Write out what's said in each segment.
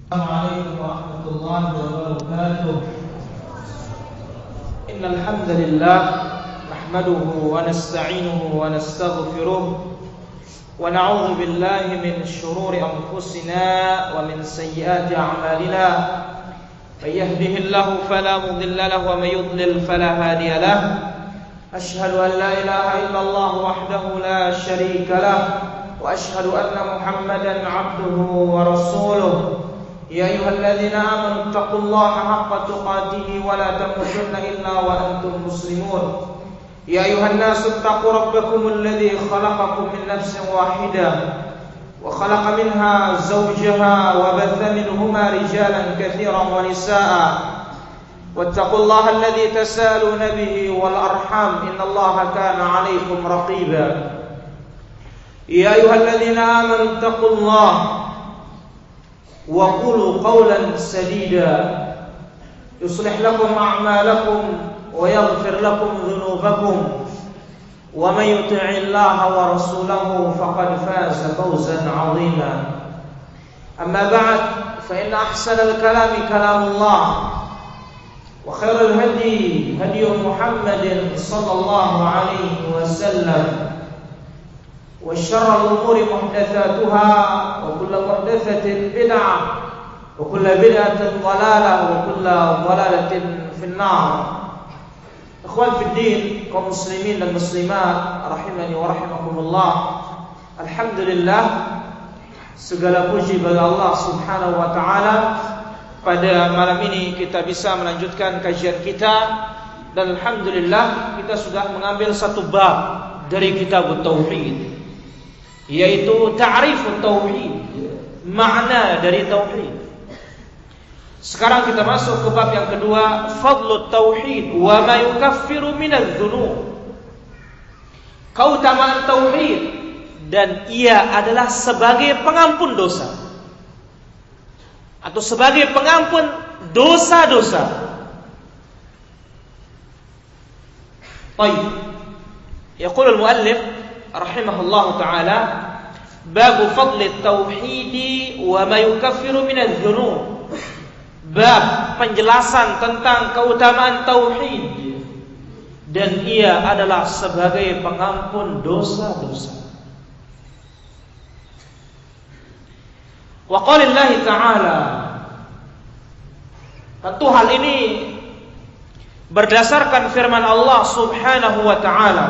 Assalamualaikum warahmatullahi wabarakatuh. Innal hamdalillah nahmaduhu wa nasta'inuhu wa nastaghfiruh wa na'udzu billahi min shururi anfusina wa min sayyiati a'malina. May yahdihillahu fala mudilla lahu wa may yudlil fala hadiya lahu. Ashhadu an la ilaha illallah wahdahu la syarika lahu wa ashhadu anna Muhammadan 'abduhu wa rasuluh. يا أيها الذين آمنوا اتقوا الله حق تقاته ولا تموتن إلا وأنتم مسلمون يا أيها الناس اتقوا ربكم الذي خلقكم من نفس واحدة وخلق منها زوجها وبث منهما رجالا كثيرا ونساء واتقوا الله الذي تساءلون به والأرحام إن الله كان عليكم رقيبا يا أيها الذين آمنوا اتقوا الله وقولوا قولا سديدا يصلح لكم أعمالكم ويغفر لكم ذنوبكم ومن يطع الله ورسوله فقد فاز فوزا عظيما أما بعد فإن أحسن الكلام كلام الله وخير الهدي هدي محمد صلى الله عليه وسلم وشر الأمور محدثاتها وكل محدثة بدعة وكل بدعة ضلالة وكل ضلالة في النار. Ikhwan fi din, kaum muslimin dan muslimat rahimani wa rahimakumullah. Alhamdulillah, segala puji bagi Allah Subhanahu wa taala. Pada malam ini kita bisa melanjutkan kajian kita dan alhamdulillah kita sudah mengambil satu bab dari kitab tauhid, yaitu ta'rifut tauhid, makna dari tauhid. Sekarang kita masuk ke bab yang kedua, fadlut tauhid wa ma yukaffiru minadz dzunub. Keutamaan tauhid dan ia adalah sebagai pengampun dosa atau sebagai pengampun dosa-dosa. Baik. Yaqul al-muallif rahimahullahu ta'ala, bab fadli tauhid wa ma yukaffiru minadz dzunub. Bab penjelasan tentang keutamaan tauhid dan ia adalah sebagai pengampun dosa-dosa. Wa qalillahi ta'ala, tentu hal ini berdasarkan firman Allah Subhanahu wa ta'ala,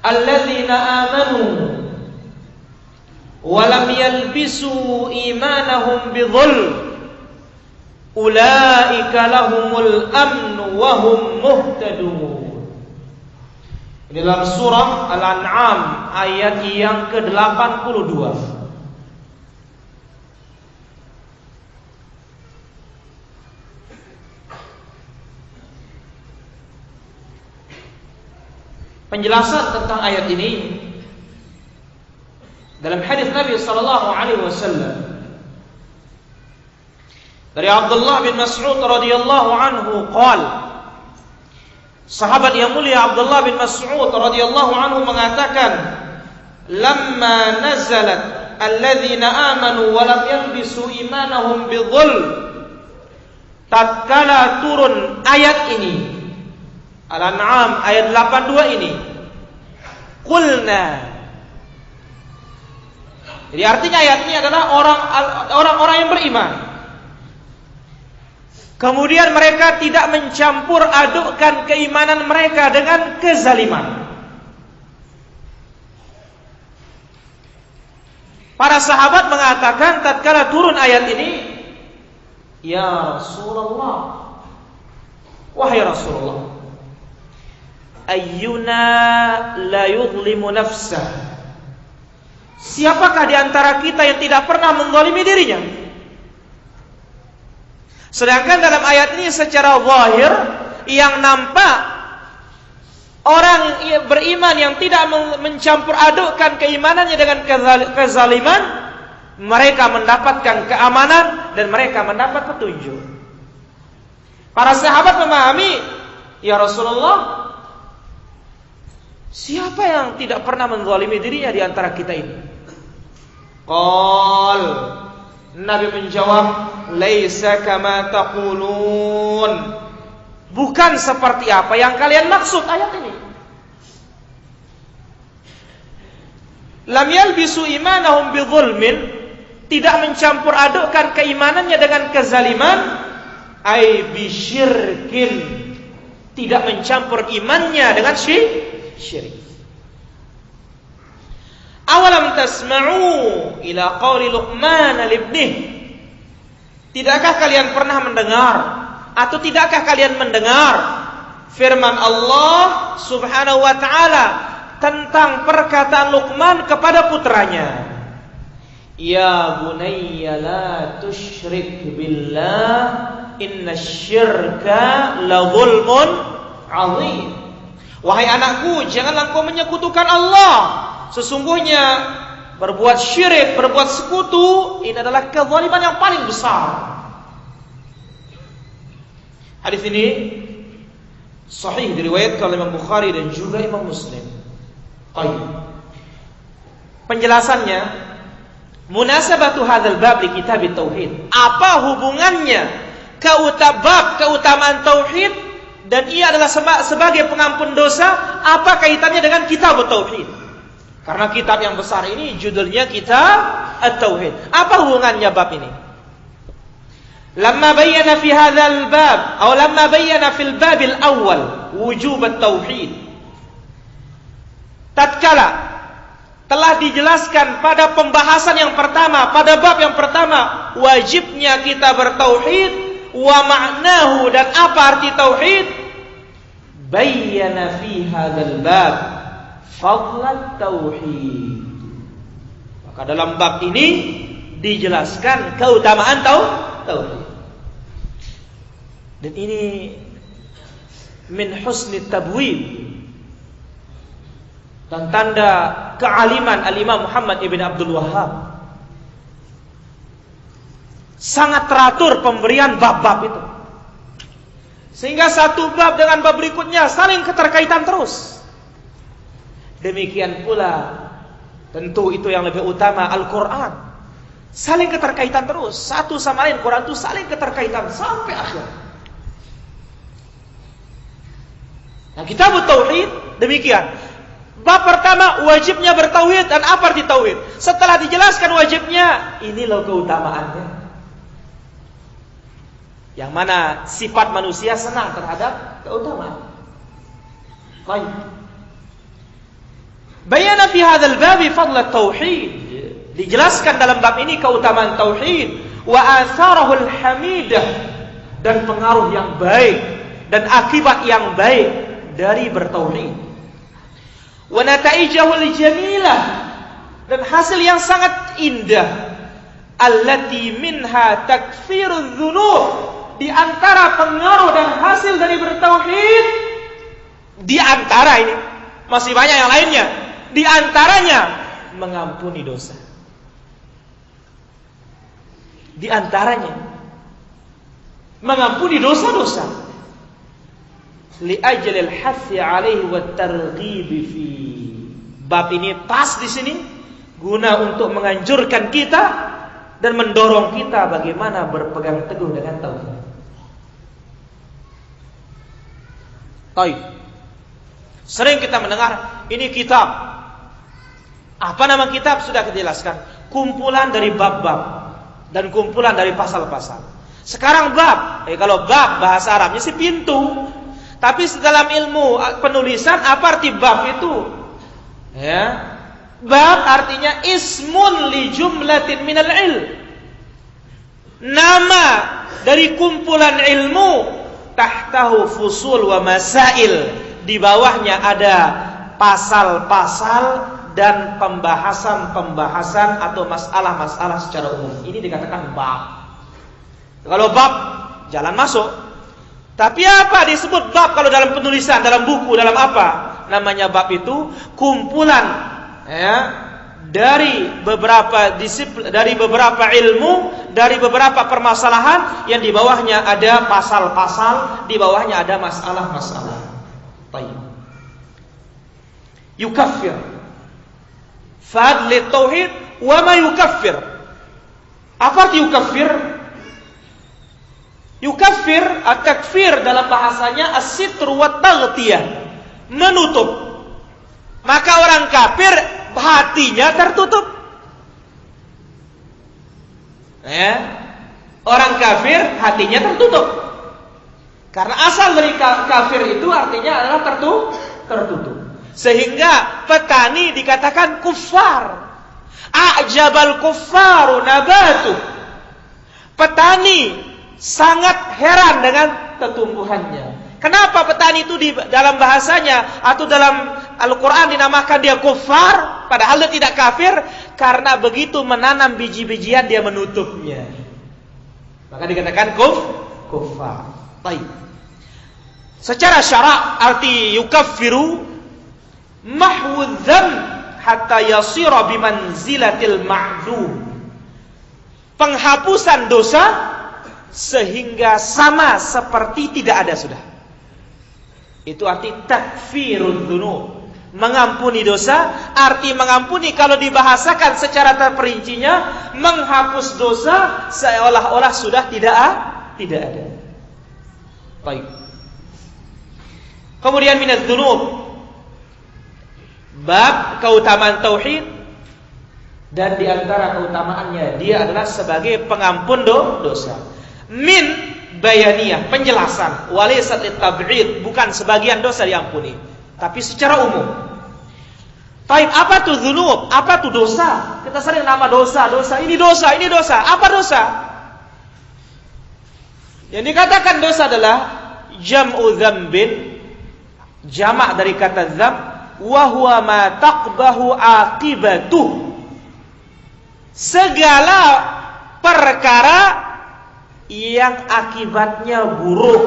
alladzina amanu wa lam yalbisu imanahum bidzulm ulaika lahumul amn wa hum muhtadun. Di dalam surah Al-An'am ayat yang ke-82. Penjelasan tentang ayat ini dalam hadis Nabi sallallahu alaihi wasallam dari Abdullah bin Mas'ud radhiyallahu anhu qala, sahabat yang mulia Abdullah bin Mas'ud radhiyallahu anhu mengatakan, lamma nazalat alladzina amanu wa lam yalbisu imanahum bidzulm, tatkala turun ayat ini Al-An'am ayat 82 ini, qulna, jadi artinya ayat ini adalah orang-orang yang beriman. Kemudian mereka tidak mencampur adukkan keimanan mereka dengan kezaliman. Para sahabat mengatakan tatkala turun ayat ini, ya Rasulullah, wahai Rasulullah, ayyuna la yudlimu nafsah, siapakah di antara kita yang tidak pernah menzalimi dirinya? Sedangkan dalam ayat ini secara zahir yang nampak orang beriman yang tidak mencampur adukkan keimanannya dengan kezaliman, mereka mendapatkan keamanan dan mereka mendapat petunjuk. Para sahabat memahami, ya Rasulullah, siapa yang tidak pernah menzalimi dirinya di antara kita ini? Qal, Nabi menjawab, "Laisa kama taqulun." Bukan seperti apa yang kalian maksud ayat ini. Lam yalbisu imanahum bidzulmin, tidak mencampur adukkan keimanannya dengan kezaliman, ai bisyirkin, tidak mencampur imannya dengan syirik. Awalam tasma'u ila qawli Luqman libnih, tidakkah kalian pernah mendengar atau tidakkah kalian mendengar firman Allah Subhanahu wa taala tentang perkataan Luqman kepada putranya, ya bunayya la tusyrik billah innasyirka la zulmun azim. Wahai anakku, janganlah engkau menyekutukan Allah. Sesungguhnya berbuat syirik, berbuat sekutu, ini adalah kezaliman yang paling besar. Hadis ini sahih diriwayatkan oleh Imam Bukhari dan juga Imam Muslim. Penjelasannya, munasabatu hadzal bab li kitab tauhid. Apa hubungannya keutamaan tauhid dan ia adalah sebagai pengampun dosa? Apa kaitannya dengan kitab tauhid? Karena kitab yang besar ini judulnya Kitab At-Tauhid. Apa hubungannya bab ini? Lamma bayyana fi hadzal bab atau lamma bayyana fil babil awal wujub at-tauhid. Tatkala telah dijelaskan pada pembahasan yang pertama, pada bab yang pertama, wajibnya kita bertauhid, wa ma'nahu, dan apa arti tauhid, bayyana fi hadzal bab fadlat tauhid. Maka dalam bab ini dijelaskan keutamaan tauhid. Dan ini min husni tabwib, dan tanda kealiman al-Imam Muhammad ibn Abdul Wahhab. Sangat teratur pemberian bab-bab itu, sehingga satu bab dengan bab berikutnya saling keterkaitan terus. Demikian pula tentu itu yang lebih utama Al-Quran, saling keterkaitan terus, satu sama lain. Quran itu saling keterkaitan sampai akhir. Nah, kitab tauhid demikian. Bab pertama wajibnya bertauhid, dan apa arti tauhid? Setelah dijelaskan wajibnya, ini loh keutamaannya. Yang mana sifat manusia senang terhadap keutamaan. Baik. Bayana fi hadzal bab fadl tauhid. Dijelaskan dalam bab ini keutamaan tauhid, wa atharahul hamidah, dan pengaruh yang baik dan akibat yang baik dari bertauhid. Wa nataijahul jamilah, dan hasil yang sangat indah. Allati minha takfirudz dzunub, di antara pengaruh dan hasil dari bertauhid, di antara ini masih banyak yang lainnya. Di antaranya mengampuni dosa. Di antaranya mengampuni dosa-dosa. Li ajlil hathi alaihi wat targhib fi. Bab ini pas di sini guna untuk menganjurkan kita dan mendorong kita bagaimana berpegang teguh dengan tauhid. Baik. Sering kita mendengar ini kitab. Apa nama kitab? Sudah kita jelaskan. Kumpulan dari bab-bab dan kumpulan dari pasal-pasal. Sekarang bab. Kalau bab bahasa Arabnya sih pintu. Tapi dalam ilmu penulisan apa arti bab itu? Ya. Bab artinya ismun li jumlatin minal ilm. Nama dari kumpulan ilmu, tahtahu fusul wa masail. Di bawahnya ada pasal-pasal dan pembahasan-pembahasan atau masalah-masalah secara umum. Ini dikatakan bab. Kalau bab jalan masuk. Tapi apa disebut bab kalau dalam penulisan, dalam buku, dalam apa? Namanya bab itu kumpulan ya, dari beberapa disiplin, dari beberapa ilmu, dari beberapa permasalahan yang di bawahnya ada pasal-pasal, di bawahnya ada masalah-masalah. Baik. Yukaffir. Fadl tauhid wa ma yukaffir. Apa arti yukaffir? Yukaffir, at-takfir dalam bahasanya as-sitru wa taghtiyah, menutup. Maka orang kafir hatinya tertutup. Orang kafir hatinya tertutup. Karena asal dari kafir itu artinya adalah tertutup. Sehingga petani dikatakan kuffar. A'jabal kuffaru nabatu. Petani sangat heran dengan tumbuhannya. Kenapa petani itu di dalam bahasanya atau dalam Al-Quran dinamakan dia kuffar, padahal dia tidak kafir? Karena begitu menanam biji-bijian dia menutupnya. Maka dikatakan kuffar. Baik. Secara syarak arti yukaffiru mahwu dzam hatta yasira bimanzilatil ma'dzum. Penghapusan dosa sehingga sama seperti tidak ada sudah. Itu arti takfirud dzunub, mengampuni dosa. Arti mengampuni kalau dibahasakan secara terperincinya, menghapus dosa seolah-olah sudah tidak ada. Baik. Kemudian minadz dzunub, bab keutamaan tauhid, dan di antara keutamaannya dia adalah sebagai pengampun dosa. Min bayaniyah, penjelasan, walaysat litab'id, bukan sebagian dosa diampuni, tapi secara umum. Baik, apa tuh dzunub? Apa tuh dosa? Kita sering nama dosa. Ini dosa. Apa dosa? Yang dikatakan dosa adalah jam'u dzambin, jamak dari kata dzam, wa huwa ma taqbahu aqibatuh. Segala perkara yang akibatnya buruk,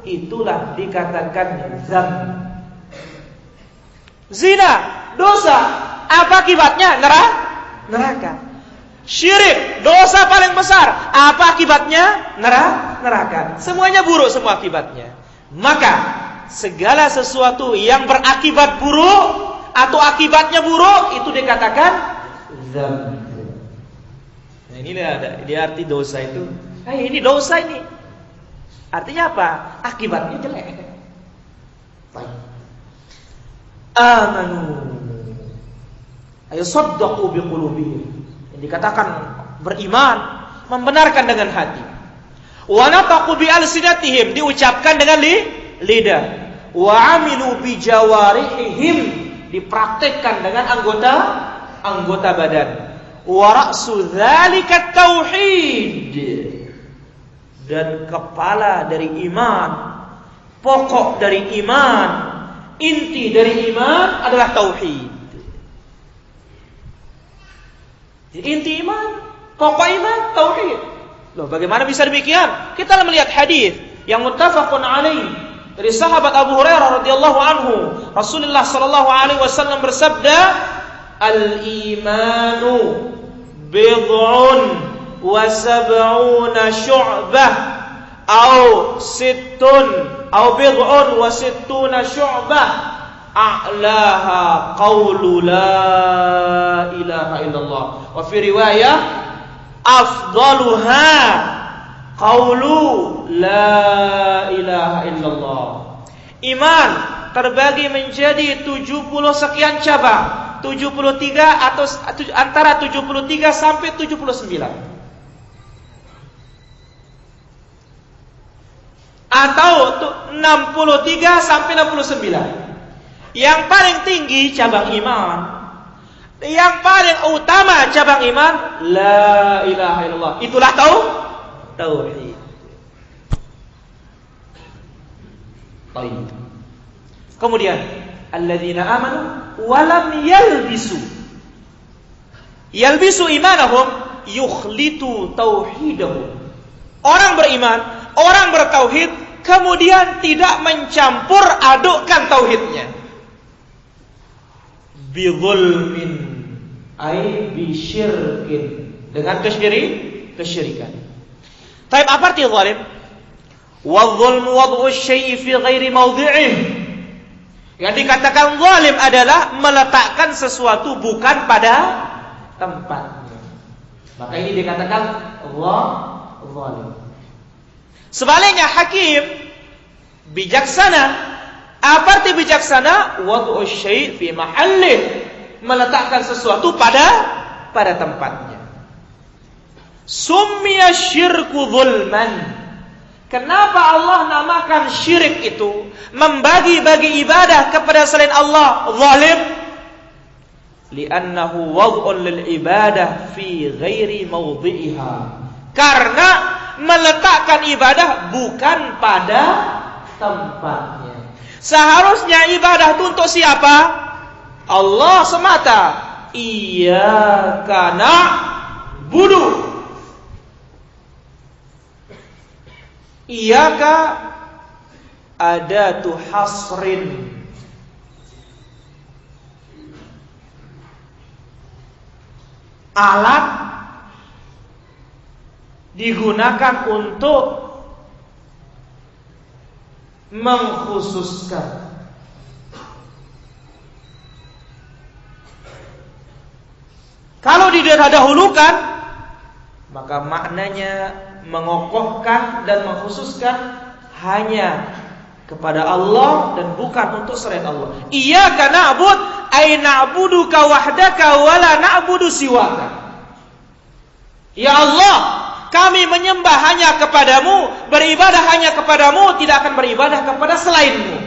itulah dikatakan dzam. Zina, dosa, apa akibatnya? Neraka. Syirik, dosa paling besar, apa akibatnya? Neraka. Semuanya buruk semua akibatnya. Maka segala sesuatu yang berakibat buruk atau akibatnya buruk itu dikatakan dzam. Nah, inilah dia arti dosa itu. Ini dosa ini. Artinya apa? Akibatnya jelek. Baik. Amanu. Ayo saddaqu biqulubihim. Yang dikatakan beriman, membenarkan dengan hati. Wa nataqu bi alsinatihim, diucapkan dengan lidah. Wa amilu bi jawarihim, dipraktekkan dengan anggota badan. Wa ra'su dzalika tauhid, dan kepala dari iman, pokok dari iman, inti dari iman adalah tauhid. Inti iman, pokok iman, tauhid. Loh, bagaimana bisa demikian? Kita melihat hadis yang muttafaqun alaih dari sahabat Abu Hurairah radhiyallahu anhu. Rasulullah sallallahu alaihi wasallam bersabda, "Al-imanu bid'un wa sab'una syu'bah au sittun au bid'un wa sittuna syu'bah a'laha qawlu la ilaha illallah wa fi riwayah afdaluha qawlu la ilaha illallah." Iman terbagi menjadi 70 sekian cabang, 73 atau antara 73 sampai 79. Atau 63 sampai 69. Yang paling tinggi cabang iman, yang paling utama cabang iman, la ilaha illallah. Itulah tauhid. Baik. Kemudian alladzina amanu walam yalbisu imanahum yukhlitu tauhidahum. Orang beriman, orang bertauhid, kemudian tidak mencampur adukkan tauhidnya. Bidzulmin ay bisyirkin, dengan kesyirikan. Taib, apa arti zalim? Wadzulmu wad'u syai'i fi ghairi mawdhi'ih. Yang dikatakan zalim adalah meletakkan sesuatu bukan pada tempatnya. Maka ini dikatakan Allah zalim. Sebaliknya hakim, bijaksana. Apa arti bijaksana? Wad'u syai' fi mahallih, meletakkan sesuatu pada tempatnya. Summiya syirku zulman. Kenapa Allah namakan syirik itu, membagi-bagi ibadah kepada selain Allah, zalim? Li'annahu wad'un lil ibadah fi ghairi mawdhi'iha. Karena meletakkan ibadah bukan pada tempatnya. Seharusnya ibadah itu untuk siapa? Allah semata. Iyyaka na'budu. Iyyaka adatu hasrin. Alat digunakan untuk mengkhususkan. Kalau didahulukan, maka maknanya mengokohkan dan mengkhususkan hanya kepada Allah dan bukan untuk selain Allah. Iyyaka na'bud ay na'buduka wahdaka wa la na'budu siwaka. Ya Allah, kami menyembah hanya kepadamu, beribadah hanya kepadamu, tidak akan beribadah kepada selainmu.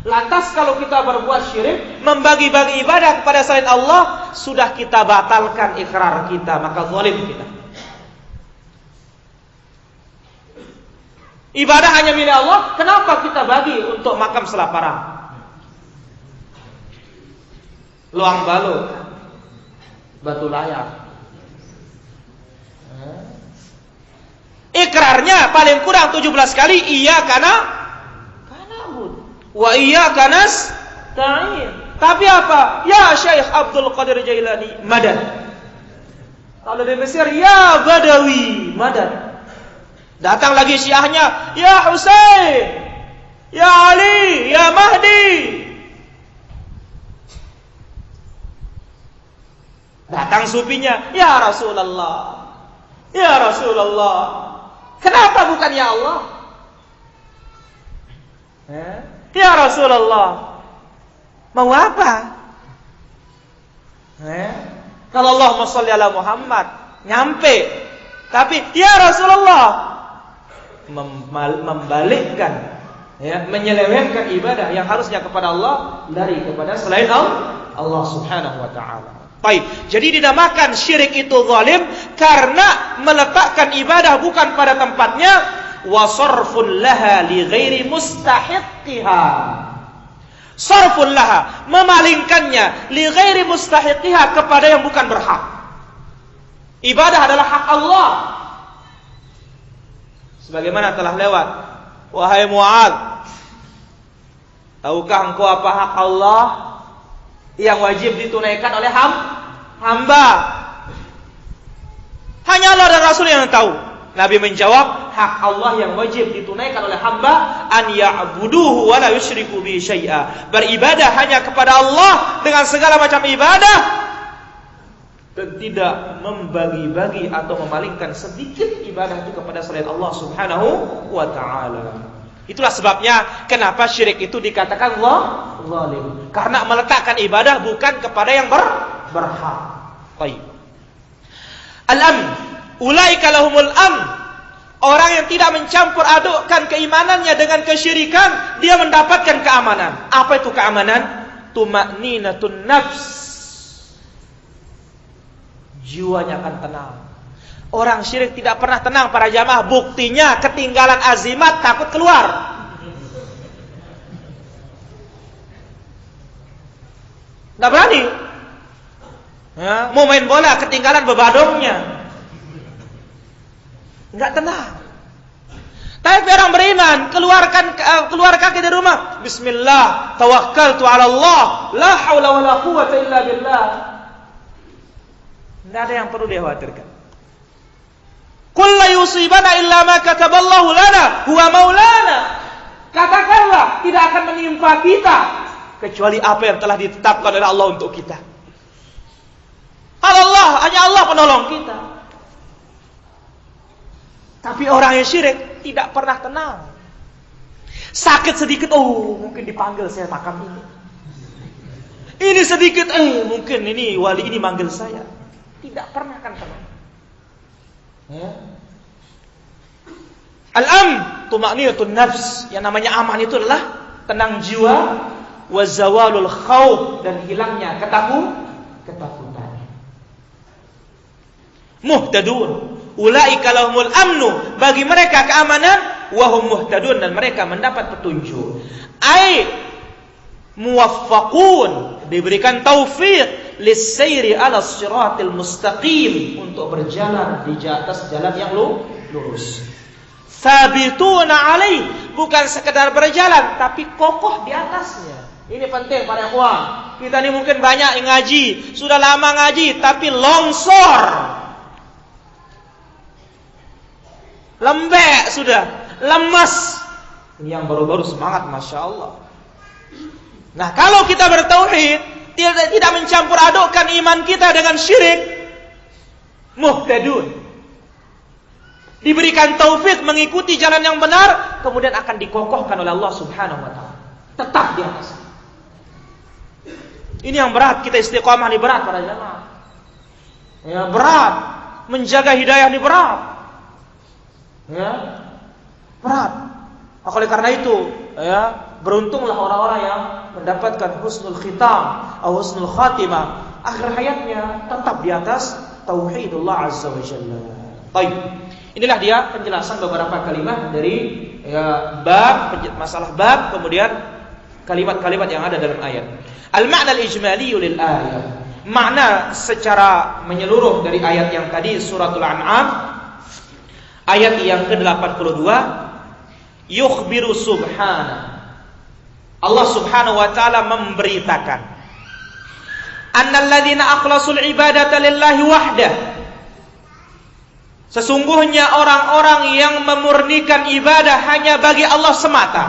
Lantas kalau kita berbuat syirik, membagi-bagi ibadah kepada selain Allah, sudah kita batalkan ikrar kita, maka zalim kita. Ibadah hanya milik Allah, kenapa kita bagi untuk makam Selaparang? Luang Balut, Batu Layar. Ikrarnya paling kurang 17 kali, iyyaka na'budu wa iyyaka nasta'in. Tapi apa? Ya Syekh Abdul Qadir Jailani, madad. Kalau di Mesir, ya Badawi, madad. Datang lagi syiahnya, ya Husain, ya Ali, ya Mahdi. Datang sufinya, ya Rasulullah, ya Rasulullah. Kenapa bukan ya Allah? Ya Rasulullah, mau apa? Kalau Allahumma sholli ala Muhammad, nyampe. Tapi ya Rasulullah, membalikkan, menyelewengkan ibadah yang harusnya kepada Allah dari kepada selain Allah Subhanahu wa taala. Baik, jadi dinamakan syirik itu zalim karena meletakkan ibadah bukan pada tempatnya, wa sarfun laha li ghairi mustahiqiha. Sarfun laha, memalingkannya li ghairi mustahiqiha, kepada yang bukan berhak. Ibadah adalah hak Allah. Sebagaimana telah lewat, wahai Mu'adz, tahukah engkau apa hak Allah yang wajib ditunaikan oleh hamba? Hanya Allah dan Rasul yang tahu. Nabi menjawab, hak Allah yang wajib ditunaikan oleh hamba, an ya'buduhu wa la yusyriku bihi syai'a. Beribadah hanya kepada Allah dengan segala macam ibadah, dan tidak membagi-bagi atau memalingkan sedikit ibadah itu kepada selain Allah Subhanahu wa ta'ala. Itulah sebabnya kenapa syirik itu dikatakan zalim, karena meletakkan ibadah bukan kepada yang berhak. Baik. Al-amn, ulaika lahumul amn. Orang yang tidak mencampur adukkan keimanannya dengan kesyirikan, dia mendapatkan keamanan. Apa itu keamanan? Tuma'ninatun nafs. Jiwanya akan tenang. Orang syirik tidak pernah tenang para jamaah. Buktinya ketinggalan azimat, takut keluar. Nggak berani. Mau main bola ketinggalan bebadongnya. Nggak tenang. Tapi orang beriman keluar kaki dari rumah. Bismillah, tawakkaltu ala Allah, la haula wala quwwata illa billah. Tidak ada yang perlu dikhawatirkan. Qul la yusibana illa ma kataballahu lana huwa maulana. Katakanlah, tidak akan menimpa kita kecuali apa yang telah ditetapkan oleh Allah untuk kita. Allah, hanya Allah penolong kita. Tapi orang yang syirik tidak pernah tenang. Sakit sedikit, mungkin dipanggil saya makam ini. Ini sedikit, mungkin ini wali ini manggil saya. Tidak pernah kan tenang. Ya. Al-am, tuma'niyatun nafs. Yang namanya aman itu adalah tenang jiwa, wa zawalul khauf, dan hilangnya ketakutan. Muhtadun, ulaika lahumul amnu, bagi mereka keamanan, wa hum muhtadun, dan mereka mendapat petunjuk. Ai muwaffaqun, diberikan taufik lis-sayri 'ala siratil mustaqim, untuk berjalan di atas jalan yang lurus. Sabituna 'alaih, bukan sekedar berjalan tapi kokoh di atasnya. Ini penting para ikhwan. Kita ini mungkin banyak yang ngaji, sudah lama ngaji tapi longsor. Lembek sudah, lemas. Ini yang baru-baru semangat, Masya Allah. Nah, kalau kita bertauhid, tidak mencampur adukkan iman kita dengan syirik, muhtadun, diberikan taufik mengikuti jalan yang benar, kemudian akan dikokohkan oleh Allah Subhanahu wa taala. Tetap di atas. Ini yang berat, kita istiqamah ini berat para jamaah. Ya, berat. Menjaga hidayah ini berat. Ya, berat. Oleh karena itu, ya, beruntunglah orang-orang yang mendapatkan husnul khitam atau husnul khatimah, akhir hayatnya tetap di atas tauhidullah azza wa jalla. Baik. Inilah dia penjelasan beberapa kalimat dari masalah bab, kemudian kalimat-kalimat yang ada dalam ayat. Al-ma'na al-ijmali lil ayat. Makna secara menyeluruh dari ayat yang tadi suratul An'am ayat yang ke-82, yukhbiru subhana, Allah Subhanahu wa taala memberitakan, annal ladzina akhlasul ibadata lillahi wahdah, sesungguhnya orang-orang yang memurnikan ibadah hanya bagi Allah semata.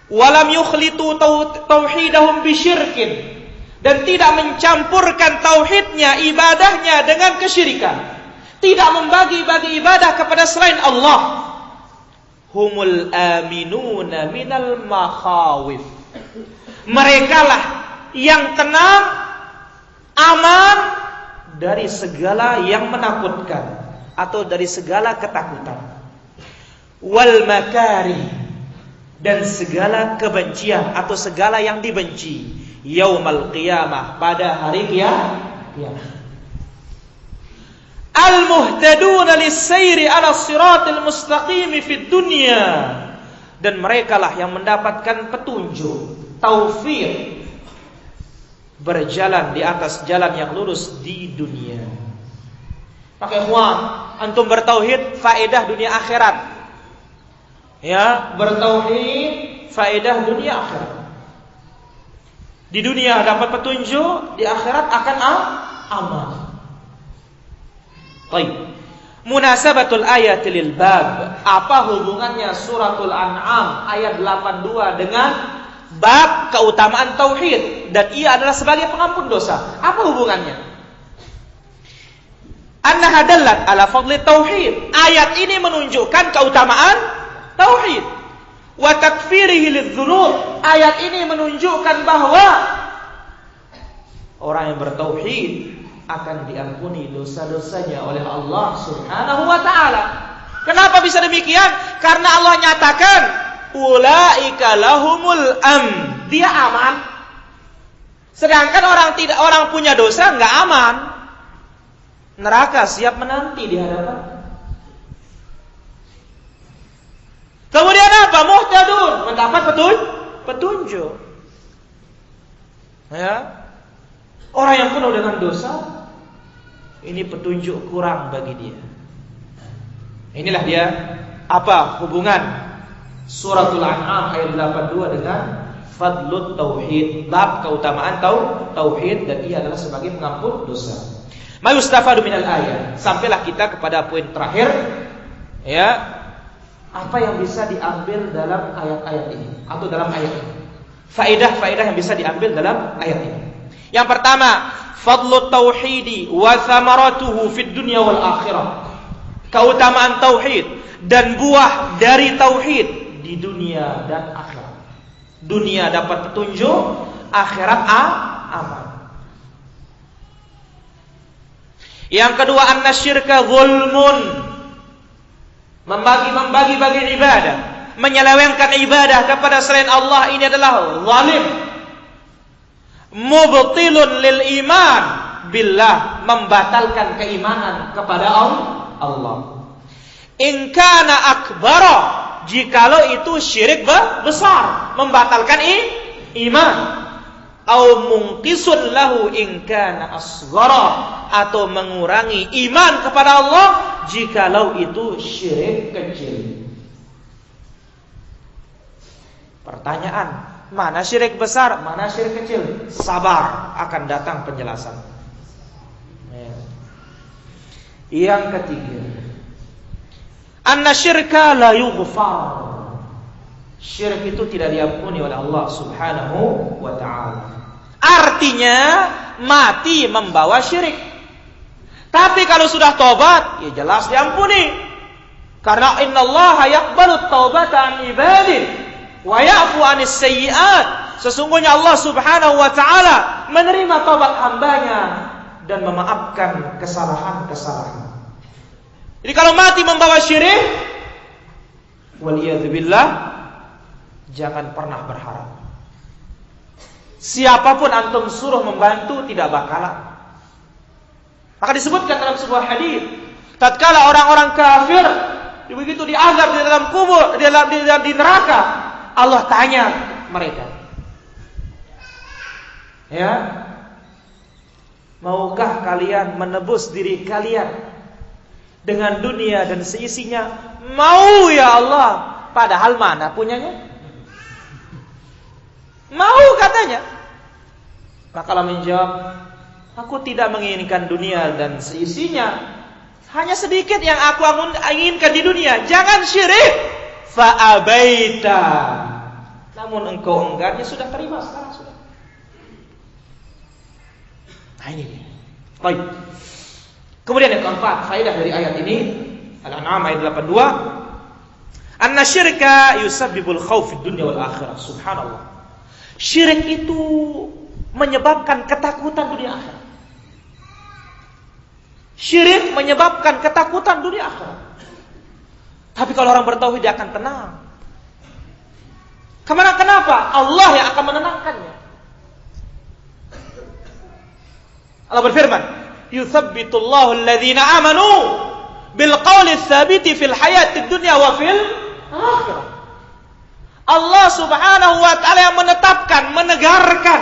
Walam yukhlitu tauhidahum bisyirkin, dan tidak mencampurkan tauhidnya, ibadahnya dengan kesyirikan. Tidak membagi-bagi ibadah kepada selain Allah. Humul aminuna minal makhawif, merekalah yang tenang, aman dari segala yang menakutkan atau dari segala ketakutan. Wal makarih, dan segala kebencian atau segala yang dibenci. Yaumal qiyamah, pada hari kiamat. Al-muhtaduna lis-sayri 'ala siratil mustaqim fid dunya, dan merekalah yang mendapatkan petunjuk, taufik, berjalan di atas jalan yang lurus di dunia. Maka ikhwan, antum bertauhid faedah dunia akhirat. Ya, bertauhid faedah dunia akhirat. Di dunia dapat petunjuk, di akhirat akan aman. Baik. Munasabatul ayat lil bab. Apa hubungannya suratul An'am ayat 82 dengan bab keutamaan tauhid, dan ia adalah sebagai pengampun dosa? Apa hubungannya? Annaha dallat ala fadli tauhid. Ayat ini menunjukkan keutamaan tauhid. Wa takfirihi lidzunub. Ayat ini menunjukkan bahwa orang yang bertauhid akan diampuni dosa-dosanya oleh Allah Subhanahu wa taala. Kenapa bisa demikian? Karena Allah nyatakan ulaika lahumul dia aman. Sedangkan orang punya dosa enggak aman. Neraka siap menanti di hadapan. Kemudian apa? Muhtadun, mendapat petunjuk. Ya. Orang yang penuh dengan dosa, ini petunjuk kurang bagi dia. Inilah dia apa hubungan suratul An'am ayat 82 dengan fadlut tauhid, bab keutamaan tauhid, dan ia adalah sebagai pengampun dosa. Ma yustafadu minal ayat. Sampailah kita kepada poin terakhir, ya. Apa yang bisa diambil dalam ayat-ayat ini atau dalam ayat ini? Faedah-faedah yang bisa diambil dalam ayat ini. Yang pertama, fadlu tauhidi wa thamaratuhu fid dunya wal akhirah. Keutamaan tauhid dan buah dari tauhid di dunia dan akhirat. Dunia dapat petunjuk, akhirat aman. Yang kedua, annasyirka zulmun. Membagi ibadah, menyelewengkan ibadah kepada selain Allah, ini adalah zalim. Mubtilun lil iman billah, membatalkan keimanan kepada Allah. In kana akbara, jikalau itu syirik besar, membatalkan iman. Au mungkisun lahu in kana asghara, atau mengurangi iman kepada Allah jikalau itu syirik kecil. Pertanyaan, mana syirik besar, mana syirik kecil? Sabar, akan datang penjelasan. Yang ketiga, anna syirka la yughfar. Syirik itu tidak diampuni oleh Allah Subhanahu wa ta'ala. Artinya mati membawa syirik. Tapi kalau sudah tobat, ya jelas diampuni. Karena innallaha yaqbalu taubata an ibadihi wa ya'fu 'anis sayyi'at. Sesungguhnya Allah Subhanahu wa ta'ala menerima taubat hambanya dan memaafkan kesalahan-kesalahan. Jadi kalau mati membawa syirik, waliyadzubillah, jangan pernah berharap. Siapapun antum suruh membantu tidak bakalan. Maka disebutkan dalam sebuah hadis, tatkala orang-orang kafir begitu diazab di dalam kubur, di neraka, Allah tanya mereka, ya, maukah kalian menebus diri kalian dengan dunia dan seisinya? Mau ya Allah. Padahal mana punyanya? Mau katanya. Maka Allah menjawab, aku tidak menginginkan dunia dan seisinya. Hanya sedikit yang aku inginkan di dunia. Jangan syirik. Fa'abaita. Namun engkau enggan, ya sudah terima sekarang sudah. Nah ini dia. Baik. Kemudian yang keempat, faedah dari ayat ini, Al-An'am ayat 82. Anna syirka yusabbibul khauf fid dunya wal akhirah. Subhanallah. Syirik itu menyebabkan ketakutan dunia akhirat. Syirik menyebabkan ketakutan dunia akhirat. Tapi kalau orang bertauhid dia akan tenang. Kenapa? Allah yang akan menenangkannya. Allah berfirman, "Yuthabbitullahu alladhina amanu bil qawli tsabiti fil hayatid dunya wa fil akhirah." Allah Subhanahu wa ta'ala yang menetapkan, menegarkan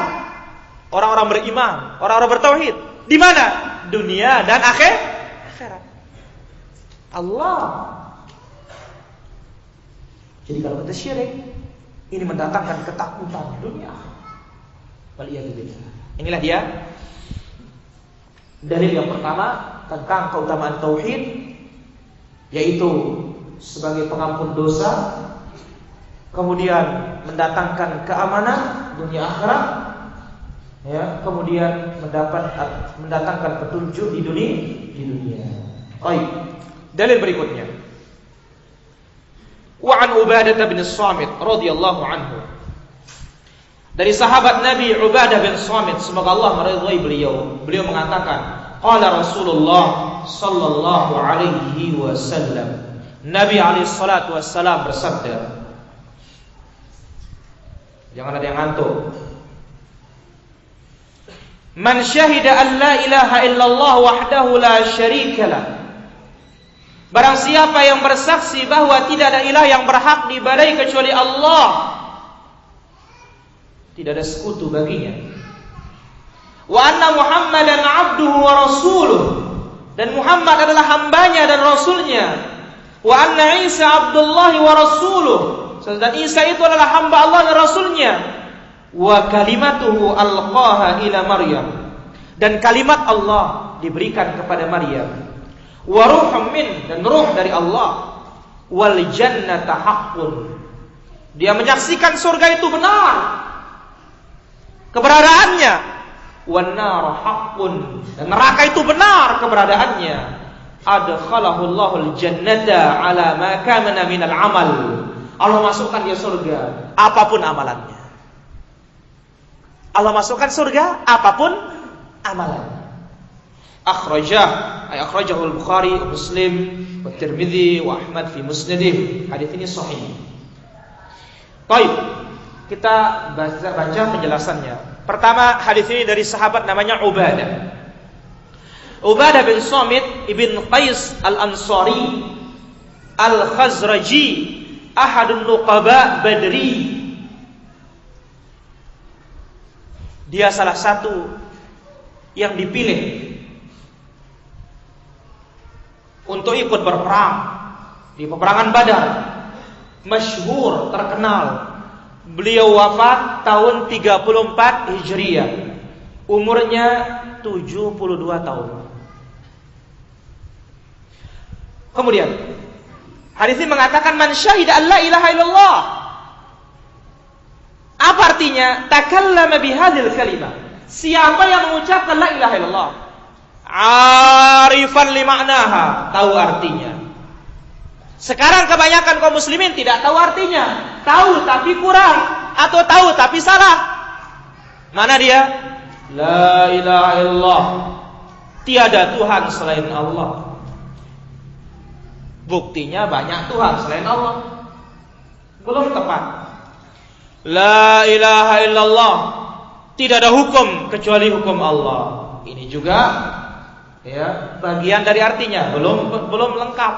orang-orang beriman, orang-orang bertauhid. Di mana? Dunia dan akhirat. Allah. Jadi kalau kita syirik, ini mendatangkan ketakutan dunia. Waliyadzubillah. Inilah dia dalil yang pertama tentang keutamaan tauhid, yaitu sebagai pengampun dosa, kemudian mendatangkan keamanan dunia akhirat, ya, kemudian mendatangkan petunjuk di dunia. Baik. Dalil berikutnya. Wa an Ubadah bin Samit radhiyallahu anhu. Dari sahabat Nabi Ubadah bin Samit, semoga Allah meridhai beliau. Beliau mengatakan, qala Rasulullah sallallahu alaihi wasallam. Nabi alaihi salatu wassalam bersabda. Jangan ada yang ngantuk. Man syahida an la ilaha illallah wahdahu la syarikalah. Barang siapa yang bersaksi bahwa tidak ada ilah yang berhak diibadahi kecuali Allah, tidak ada sekutu baginya. Wa anna Muhammadan abduhu wa rasuluh, dan Muhammad adalah hambanya dan rasulnya. Wa anna Isa abdullahi wa rasuluh, dan Isa itu adalah hamba Allah dan rasulnya. Wa kalimatuhu alqaha ila Maryam, dan kalimat Allah diberikan kepada Maryam. Wa ruhum min, dan ruh dari Allah. Wal jannata haqqun, dia menyaksikan surga itu benar keberadaannya. wan nar haqqun, dan neraka itu benar keberadaannya, adkhalahu Allahul jannata ala ma kana minal amal, Allah masukkan dia surga apapun amalannya. Allah masukkan surga apapun amalannya. Akhrajahu al-Bukhari, Muslim, wa Tirmidzi, wa Ahmad fi Musnadih. Hadis ini sahih. Baik, kita baca penjelasannya. Pertama, hadis ini dari sahabat namanya Ubadah bin Samit ibn Qais al-Ansari al-Khazraji, ahadun nuqaba Badri. Dia salah satu yang dipilih untuk ikut berperang di peperangan Badar. Masyhur, terkenal. Beliau wafat tahun 34 Hijriah. Umurnya 72 tahun. Kemudian hadis ini mengatakan man syahida an la ilaha illallah. Apa artinya? Takallama bihadhil kalimah. Siapa yang mengucapkan la ilaha illallah, arifan li ma'naha, tahu artinya. Sekarang kebanyakan kaum muslimin tidak tahu artinya. Tahu tapi kurang, atau tahu tapi salah. Mana dia? La ilaha illallah, tiada Tuhan selain Allah. Buktinya banyak Tuhan selain Allah. Belum tepat. La ilaha illallah, tidak ada hukum kecuali hukum Allah. Ini juga ya bagian dari artinya, belum lengkap.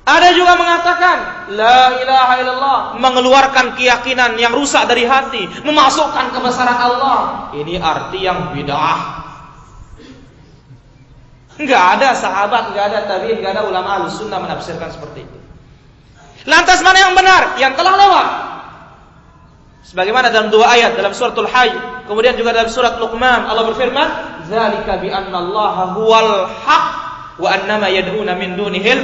Ada juga mengatakan la ilaha illallah, mengeluarkan keyakinan yang rusak dari hati, memasukkan kebesaran Allah. Ini arti yang bid'ah. Enggak ada sahabat, enggak ada tabi'in, enggak ada ulama Ahlussunnah menafsirkan seperti itu. Lantas mana yang benar? Yang telah lewat. Sebagaimana dalam dua ayat dalam suratul Hajj, kemudian juga dalam surat Luqman, Allah berfirman, "Dzalika bi anna Allaha huwal haq wa annama yad'una min dunihil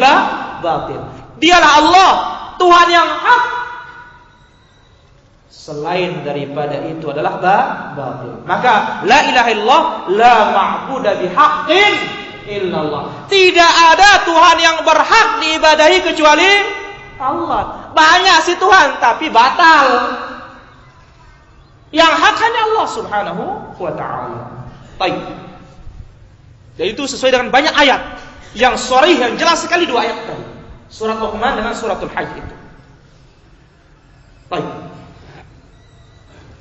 batil." Dialah Allah, Tuhan yang hak. Selain daripada itu adalah batil. Maka la ilaha illallah, la ma'budu bihaqqin illallah. Tidak ada Tuhan yang berhak diibadahi kecuali Allah. Banyak sih Tuhan tapi batal. Yang hak hanya Allah Subhanahu wa ta'ala. Baik. Dan itu sesuai dengan banyak ayat yang sharih, yang jelas sekali dua ayat tadi. Surat Luqman dengan suratul Hajj itu. Baik.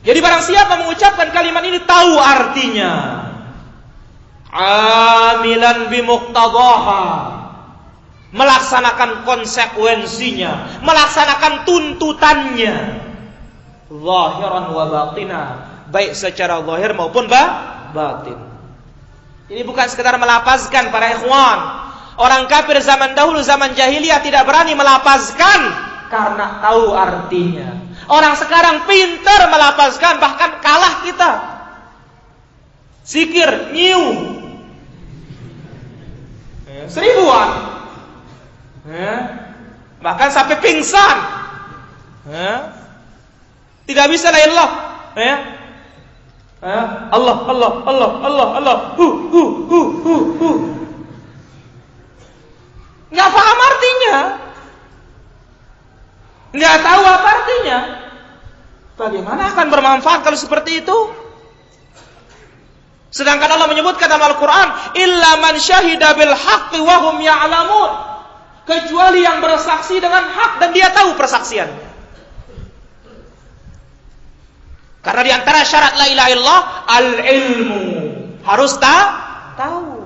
Jadi barang siapa mengucapkan kalimat ini tahu artinya, amilan bimuqtadaha, melaksanakan konsekuensinya, melaksanakan tuntutannya, zahiran wa batina, baik secara zahir maupun batin. Ini bukan sekedar melapazkan para ikhwan. Orang kafir zaman dahulu, zaman jahiliyah tidak berani melapazkan karena tahu artinya. Orang sekarang pintar melapazkan, bahkan kalah kita. Zikir, nyiu, seribuan, bahkan sampai pingsan. Tidak bisa la ilallah. Allah, Allah, Allah, Allah, Allah. Nggak paham artinya, nggak tahu apa artinya. Bagaimana akan bermanfaat kalau seperti itu? Sedangkan Allah menyebutkan dalam Al-Quran, illa man syahida bil haqqi wa hum ya'lamun, kecuali yang bersaksi dengan hak dan dia tahu persaksiannya. Karena di antara syarat la ilaha illallah al-ilmu, harus tahu.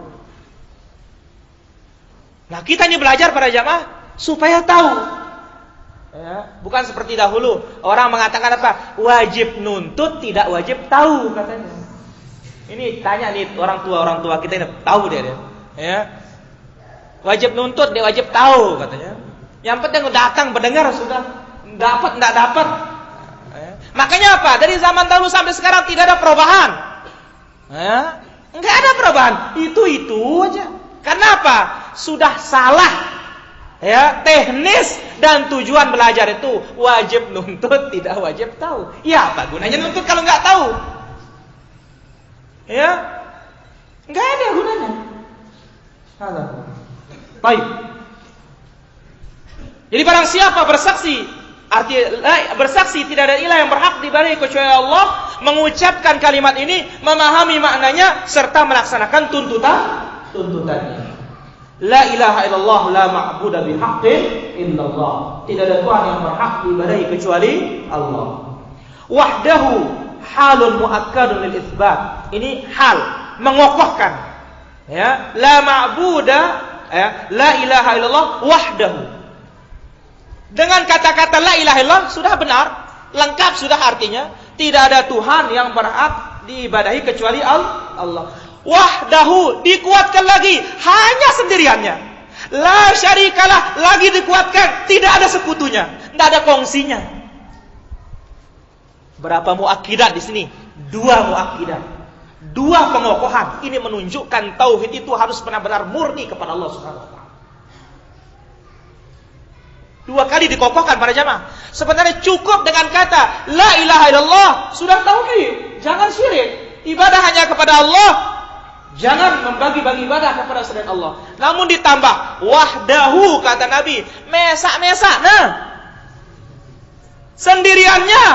Nah, kita ini belajar para jamaah supaya tahu. Ya, bukan seperti dahulu orang mengatakan apa? Wajib nuntut, tidak wajib tahu katanya. Ini tanya nih orang tua kita ini tahu dia. Ya. Wajib nuntut, dia wajib tahu katanya. Yang penting datang mendengar sudah, dapat enggak dapat. Makanya apa? Dari zaman dahulu sampai sekarang tidak ada perubahan. Enggak ada perubahan. Itu aja. Kenapa? Sudah salah. Ya, teknis dan tujuan belajar itu wajib nuntut, tidak wajib tahu. Ya, apa gunanya nuntut kalau enggak tahu? Ya, nggak ada gunanya. Baik. Jadi barang siapa bersaksi, bersaksi tidak ada ilah yang berhak diibadahi kecuali Allah, mengucapkan kalimat ini, memahami maknanya serta melaksanakan tuntutannya. La ilaha illallah la ma'budu bihaqqin illallah. Tidak ada Tuhan yang berhak diibadahi kecuali Allah. Wahdahu halun muakkadun lil itsbat. Ini hal mengokohkan. Ya, la ma'budu, ya, la ilaha illallah wahdahu. Dengan kata-kata la ilaha illallah sudah benar, lengkap sudah artinya. Tidak ada Tuhan yang berhak diibadahi kecuali Allah. Wahdahu dikuatkan lagi, hanya sendiriannya. La syarikalah lagi dikuatkan, tidak ada sekutunya, tidak ada kongsinya. Berapa muakkidat di sini? 2 muakkidat, 2 pengokohan. Ini menunjukkan tauhid itu harus benar-benar murni kepada Allah Subhanahu wa taala. 2 kali dikokohkan para jamaah. Sebenarnya cukup dengan kata la ilaha illallah sudah tauhid. Jangan syirik. Ibadah hanya kepada Allah. Jangan membagi-bagi ibadah kepada selain Allah. Namun ditambah wahdahu kata Nabi, mesak-mesak. Nah, sendiriannya.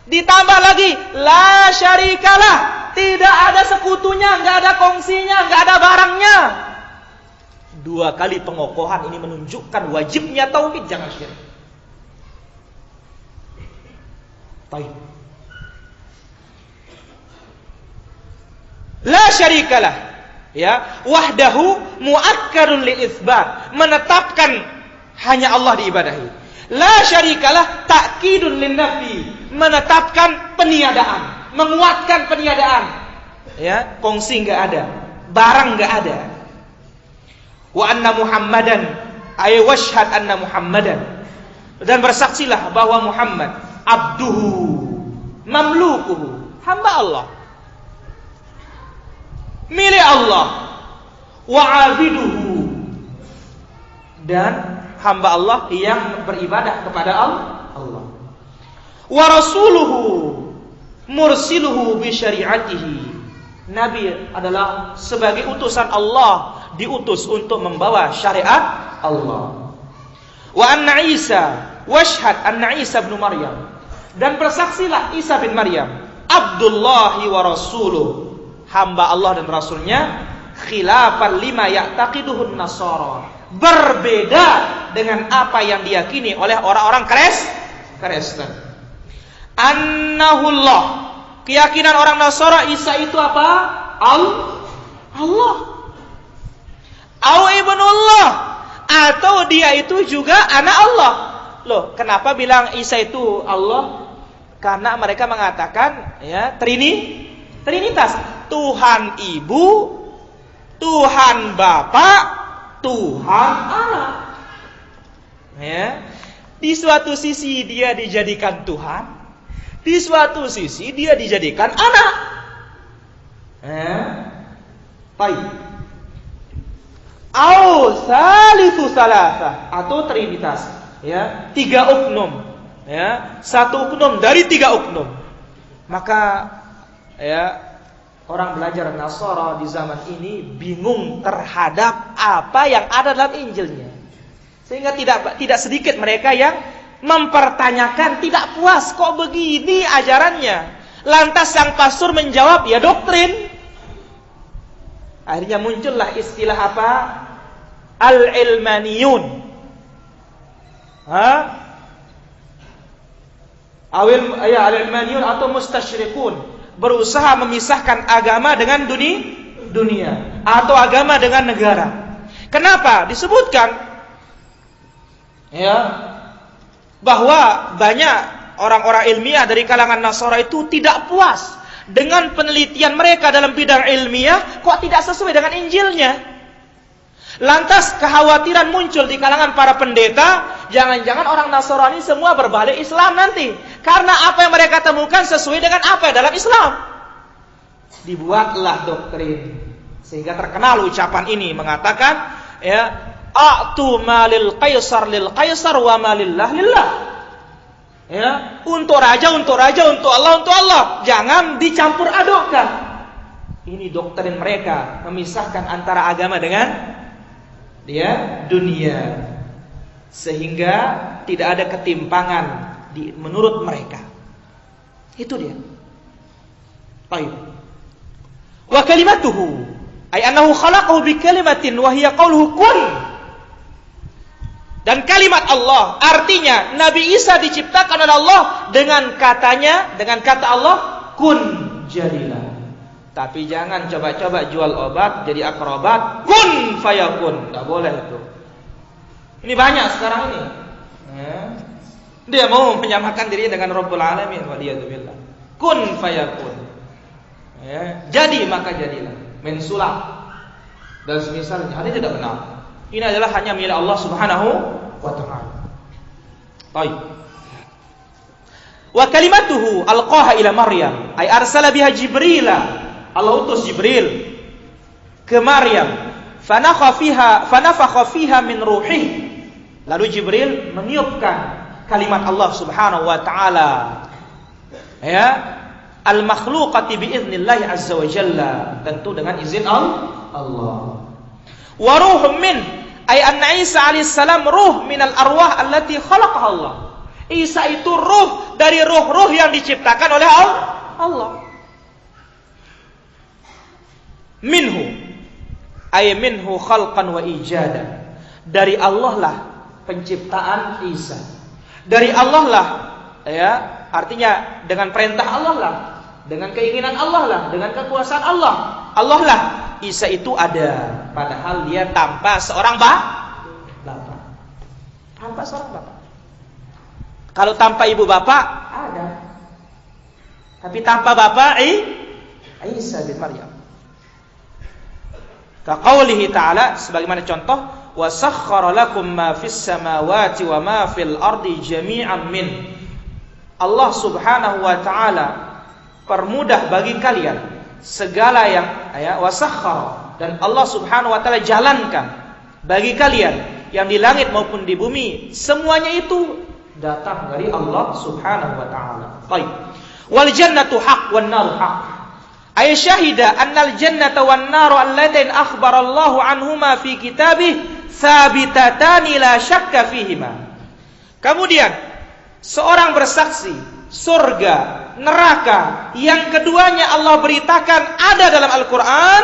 Ditambah lagi la syarikalah, tidak ada sekutunya, enggak ada kongsinya, enggak ada barangnya. 2 kali pengokohan ini menunjukkan wajibnya tauhid, jangan syirik. Baik. La syarikalah, ya, wahdahu muakkadun lil itsbat, menetapkan hanya Allah diibadahi. La syarikalah ta'kidun lin nafi, menetapkan peniadaan, menguatkan peniadaan. Ya, kongsi enggak ada, barang enggak ada. Wa anna Muhammadan, ay washhad anna Muhammadan, dan bersaksilah bahwa Muhammad abduhu mamlukuhu, hamba Allah, milik Allah, wa abiduhu, dan hamba Allah yang beribadah kepada Allah, wa rasuluhu mursiluhu bi syari'atihi, Nabi adalah sebagai utusan Allah, diutus untuk membawa syariat Allah. Wa anna Isa washhad anna Isa bin Maryam, dan bersaksilah Isa bin Maryam Abdullahi wa rasuluh, hamba Allah dan rasulnya, khilafan lima ya'taqiduhun nasara, berbeda dengan apa yang diyakini oleh orang-orang Kristen. Annahullah, keyakinan orang Nasara Isa itu apa? Allah. Au ibnullah, atau dia itu juga anak Allah. Loh, kenapa bilang Isa itu Allah? Karena mereka mengatakan ya Trinitas. Tuhan Ibu, Tuhan Bapa, Tuhan Anak. Ya. Di suatu sisi dia dijadikan Tuhan, di suatu sisi dia dijadikan anak. Baik. Au salisu salasa, atau trinitas, ya, 3 uknum, ya, 1 uknum dari 3 uknum. Maka ya, orang belajar Nasara di zaman ini bingung terhadap apa yang ada dalam Injilnya. Sehingga tidak sedikit mereka yang mempertanyakan, tidak puas, kok begini ajarannya. Lantas sang pastor menjawab, ya doktrin. Akhirnya muncullah istilah apa? Al-ilmaniyun. Al-ilmaniyun atau mustasyrikun, berusaha memisahkan agama dengan dunia atau agama dengan negara. Kenapa? Disebutkan ya, bahwa banyak orang-orang ilmiah dari kalangan Nasara itu tidak puas dengan penelitian mereka dalam bidang ilmiah, kok tidak sesuai dengan Injilnya. Lantas kekhawatiran muncul di kalangan para pendeta, jangan-jangan orang Nasrani semua berbalik Islam nanti, karena apa yang mereka temukan sesuai dengan apa dalam Islam. Dibuatlah doktrin, sehingga terkenal ucapan ini mengatakan, ya, a'tu malil qaisar lil qaisar wa malillah lillah. Ya, untuk raja, untuk Allah, untuk Allah. Jangan dicampur adukkan. Ini doktrin mereka memisahkan antara agama dengan dunia, sehingga tidak ada ketimpangan menurut mereka. Itu dia. Baik. Wa kalimatuhu ay annahu khalaqahu bi kalimatin wa hiya qauluhu kun. Dan kalimat Allah artinya Nabi Isa diciptakan oleh Allah dengan kata Allah kun, jadilah. Tapi jangan coba-coba jual obat jadi akrobat, kun fayakun. Tidak boleh itu. Ini banyak sekarang ini. Dia mau menyamakan dirinya dengan Rabbul Alamin. Waliyadzubillah. Kun fayakun. Jadi maka jadilah. Mensulap dan semisalnya. Ini tidak benar. Ini adalah hanya milik Allah Subhanahu wa ta'ala. Baik. Wa kalimatuhu alqaha ila Maryam ay arsala biha Jibrila. Allah utus Jibril ke Maryam, fanafakha fiha min ruhih. Lalu Jibril meniupkan kalimat Allah Subhanahu wa taala, al-makhluqati bi idznillah azza wa jalla, tentu dengan izin Allah. Wa ruhum min ay anna Isa alaihi salam ruh minal arwah allati khalaqaha Allah. Isa itu ruh dari ruh-ruh yang diciptakan oleh Allah. Minhu ay minhu khalqan wa ijadan. Dari Allah lah penciptaan Isa. Dari Allah lah, artinya dengan perintah Allah lah, dengan keinginan Allah lah, dengan kekuasaan Allah lah Isa itu ada, padahal dia tanpa seorang bapak. Tanpa seorang bapak. Kalau tanpa ibu bapak ada. Tapi tanpa bapak Isa bin Maryam. Kaqaulihi ta'ala, sebagaimana contoh, wa sakhkhara lakum ma fis samawati wa ma fil ardi jami'an min. Allah Subhanahu wa taala permudah bagi kalian segala yang wa sakhkhara, dan Allah Subhanahu wa taala jalankan bagi kalian yang di langit maupun di bumi, semuanya itu datang dari Allah Subhanahu wa taala. Baik. Wal jannatu haqq wan naru haqq. Ay syahida annal jannata wan nar allatain akhbarallahu anhuma fi kitabih tsabitatani la syakka fihima. Kemudian seorang bersaksi surga, neraka yang keduanya Allah beritakan ada dalam Al-Qur'an,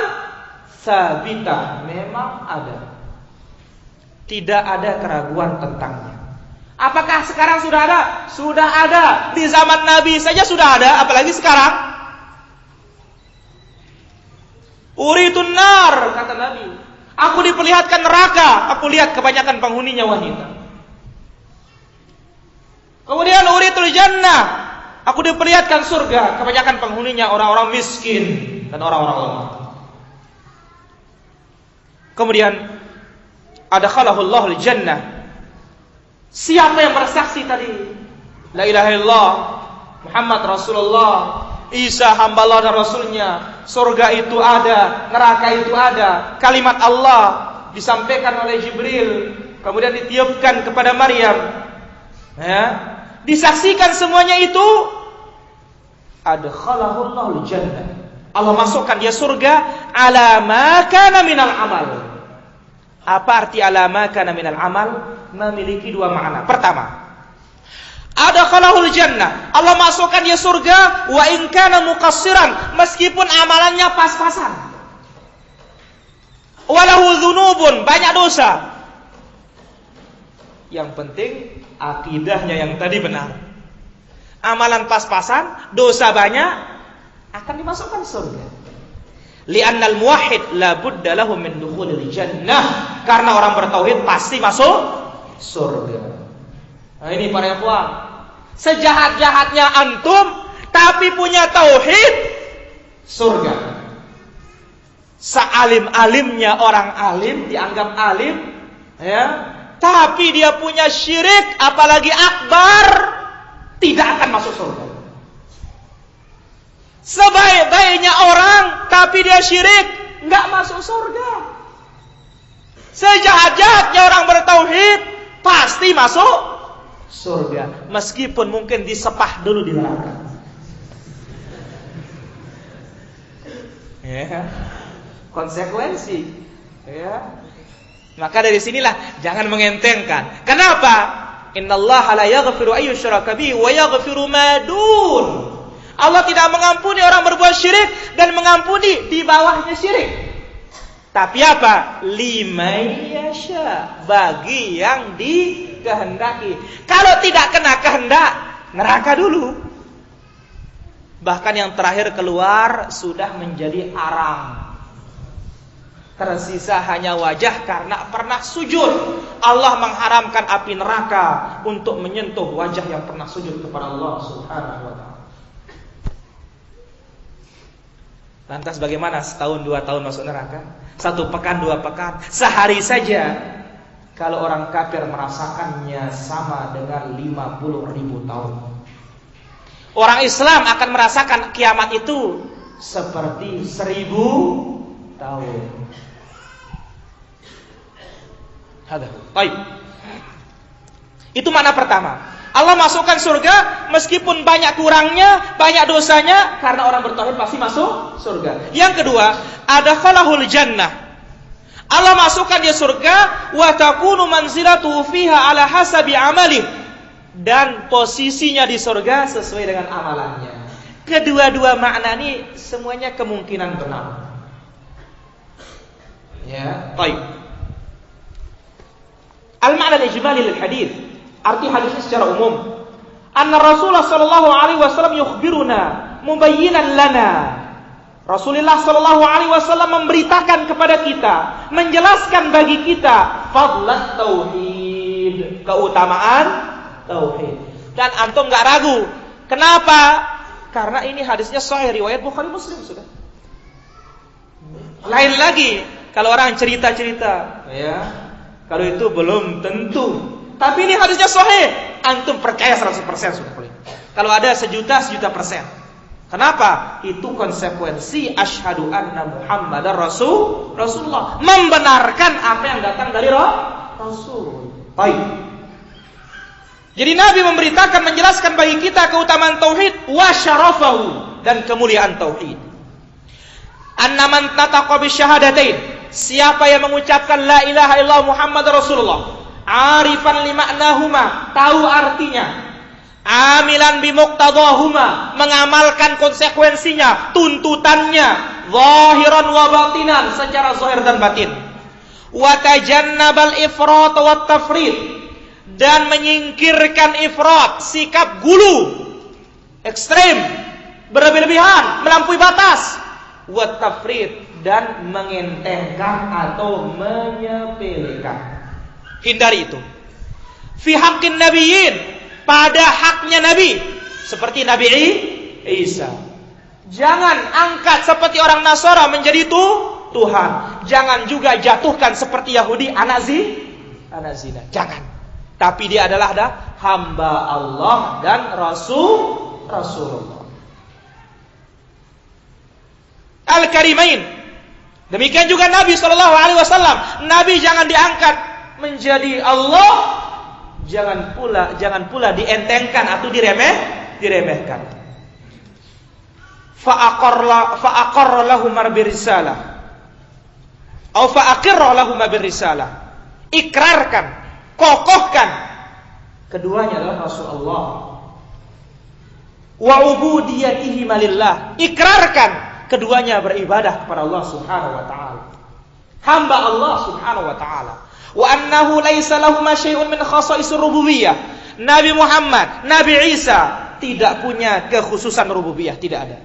tsabitah, memang ada. Tidak ada keraguan tentangnya. Apakah sekarang sudah ada? Sudah ada. Di zaman Nabi saja sudah ada, apalagi sekarang. Uritun nar, kata Nabi, aku diperlihatkan neraka, aku lihat kebanyakan penghuninya wanita. Kemudian uritul jannah, aku diperlihatkan surga, kebanyakan penghuninya orang-orang miskin dan orang-orang lemah. Kemudian adkhalahullahu al-jannah. Siapa yang bersaksi tadi? La ilaha illallah, Muhammad Rasulullah, Isa hamba Allah dan Rasulnya, surga itu ada, neraka itu ada, kalimat Allah disampaikan oleh Jibril, kemudian ditiupkan kepada Maryam, disaksikan semuanya itu, adkhalahullahu jannah, Allah masukkan dia surga, ala ma kana minal amal. Apa arti ala ma kana minal amal? Memiliki dua makna. Pertama, adkhalahul jannah, Allah masukkan dia surga, wa in kana muqassiran, meskipun amalannya pas-pasan. Walahu dzunubun, banyak dosa. Yang penting akidahnya yang tadi benar. Amalan pas-pasan, dosa banyak, akan dimasukkan surga. Li'annal muwahhid la budda lahu min dukhulil jannah, karena orang bertauhid pasti masuk surga. Nah ini para ikhwan, sejahat-jahatnya antum tapi punya tauhid, surga. Sealim-alimnya orang alim, dianggap alim, tapi dia punya syirik, apalagi akbar, tidak akan masuk surga. Sebaik-baiknya orang tapi dia syirik, nggak masuk surga. Sejahat-jahatnya orang bertauhid pasti masuk surga, meskipun mungkin disepah dulu di neraka. Ya. Konsekuensi. Ya. Maka dari sinilah jangan mengentengkan. Kenapa? Innallaha la yaghfiru ay yushraka bihi wa yaghfiru ma dun. Allah tidak mengampuni orang berbuat syirik dan mengampuni di bawahnya syirik. Tapi apa? Liman yasha, bagi yang dikehendaki. Kalau tidak kena kehendak, neraka dulu. Bahkan yang terakhir keluar sudah menjadi arang. Tersisa hanya wajah karena pernah sujud. Allah mengharamkan api neraka untuk menyentuh wajah yang pernah sujud kepada Allah Subhanahu wa ta'ala. Lantas bagaimana setahun 2 tahun masuk neraka? 1 pekan 2 pekan, sehari saja. Kalau orang kafir merasakannya sama dengan 50.000 tahun. Orang Islam akan merasakan kiamat itu seperti 1000 tahun. Baik. Itu makna pertama. Allah masukkan surga meskipun banyak kurangnya, banyak dosanya, karena orang bertauhid pasti masuk surga. Yang kedua, adkhalahul jannah. Allah masukkan dia surga, wa takunu manzilatuhu fiha ala hasabi amalih, dan posisinya di surga sesuai dengan amalannya. Kedua-dua makna ini semuanya kemungkinan benar. Ya, baik. Al-ma'na al-ijmali lil hadis. Arti hadisnya secara umum. Anna Rasulullah sallallahu alaihi wasallam yukhbiruna mubayyinan lana. Rasulullah sallallahu alaihi wasallam memberitakan kepada kita, menjelaskan bagi kita fadlat tauhid, keutamaan tauhid. Dan antum enggak ragu. Kenapa? Karena ini hadisnya sahih riwayat Bukhari Muslim sudah. Lain lagi kalau orang cerita-cerita, ya. Kalau itu belum tentu. Tapi ini hadisnya sahih, antum percaya 100% sudah boleh. Kalau ada 1.000.000% Kenapa? Itu konsekuensi asyhadu anna Muhammadar Rasulullah, membenarkan apa yang datang dari Rasul. Baik. Jadi Nabi memberitakan, menjelaskan bagi kita keutamaan tauhid wa syarafahu, dan kemuliaan tauhid. Anna man nataqa bisyahadatain, siapa yang mengucapkan la ilaha illallah Muhammadar Rasulullah, arifan limaknahuma, tahu artinya, amilan bimuqtadahuma, mengamalkan konsekuensinya, tuntutannya, zahiran wa batinan, secara zahir dan batin, wa tajannabal ifrat wa tafrid, dan menyingkirkan ifrat, sikap gulu, ekstrem, berlebih-lebihan, melampaui batas, wa tafrid, dan mengentengkan atau menyepelekan. Hindari itu. Fi haqqin nabiyyin, pada haknya Nabi, seperti Nabi Isa. Jangan angkat seperti orang Nasara menjadi Tuhan. Jangan juga jatuhkan seperti Yahudi anak zina. Jangan. Tapi dia adalah hamba Allah dan Rasulullah. Al-Karimain. Demikian juga Nabi SAW. Nabi jangan diangkat menjadi Allah, jangan pula dientengkan atau diremehkan. Fa'aqarra lahum birrisalah, atau fa'aqirra lahum birrisalah. Ikrarkan, kokohkan, keduanya adalah Rasulullah. Wa ubudiyatihi lillah, ikrarkan keduanya beribadah kepada Allah Subhanahu wa taala, hamba Allah Subhanahu wa taala. Wa annahu laisa lahum syai'un min khasaisir rububiyyah. Nabi Muhammad, Nabi Isa tidak punya kekhususan rububiyah, tidak ada.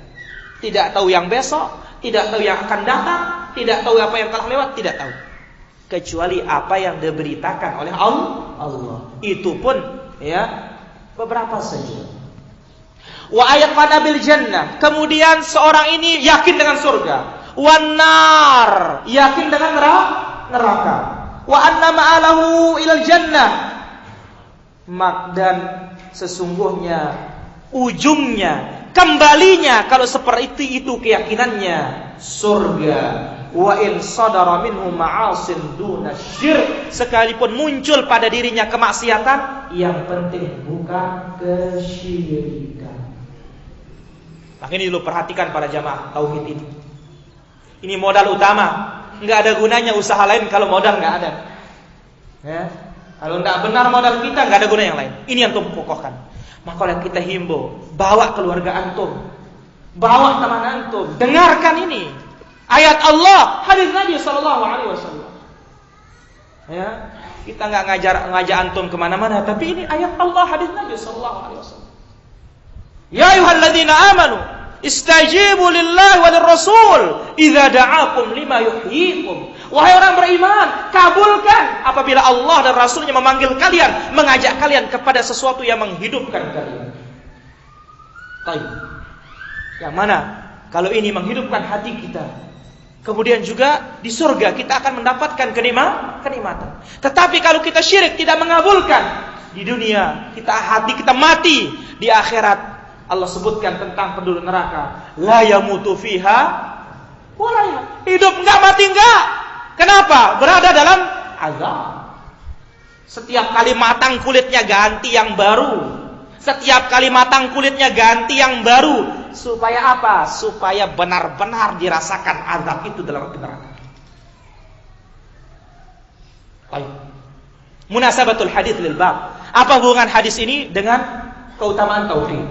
Tidak tahu yang besok, tidak tahu yang akan datang, tidak tahu apa yang telah lewat, tidak tahu. Kecuali apa yang diberitakan oleh Allah. Itu pun ya beberapa saja. Wa ayaqana bil jannah, kemudian seorang ini yakin dengan surga. Wan nar, yakin dengan neraka. Wa anna ma'alahu ilal jannah, dan sesungguhnya ujungnya, kembalinya kalau seperti itu keyakinannya, surga. Wa in sadara minhu ma'asin duna syirk, sekalipun muncul pada dirinya kemaksiatan, yang penting bukan kesyirikan. Maka ini dulu perhatikan para jamaah tauhid ini. Ini modal utama. Nggak ada gunanya usaha lain kalau modal nggak ada. Ya. Kalau nggak benar modal kita, nggak ada guna yang lain. Ini yang antum kokohkan. Maka oleh kita himbau, bawa keluarga antum, bawa teman antum, dengarkan ini ayat Allah, hadis Nabi Sallallahu Alaihi Wasallam. Ya, kita nggak ngajak antum kemana-mana, tapi ini ayat Allah, hadis Nabi Sallallahu Alaihi Wasallam. Ya ayyuhalladzina amanu istajibu lillahi wa lirrasul idza da'akum lima yuhyikum. Wahai orang beriman, kabulkan apabila Allah dan Rasulnya memanggil kalian, mengajak kalian kepada sesuatu yang menghidupkan kalian. Baik. Yang mana kalau ini menghidupkan hati kita, kemudian juga di surga kita akan mendapatkan kenikmatan. Tetapi kalau kita syirik, tidak mengabulkan, di dunia hati kita mati, di akhirat Allah sebutkan tentang penduduk neraka, la yamutu fiha wala hidup enggak, mati enggak. Kenapa? Berada dalam azab. Setiap kali matang kulitnya ganti yang baru. Setiap kali matang kulitnya ganti yang baru. Supaya apa? Supaya benar-benar dirasakan azab itu dalam neraka. Baik. Munasabatul hadis lil bab. Apa hubungan hadis ini dengan keutamaan tauhid?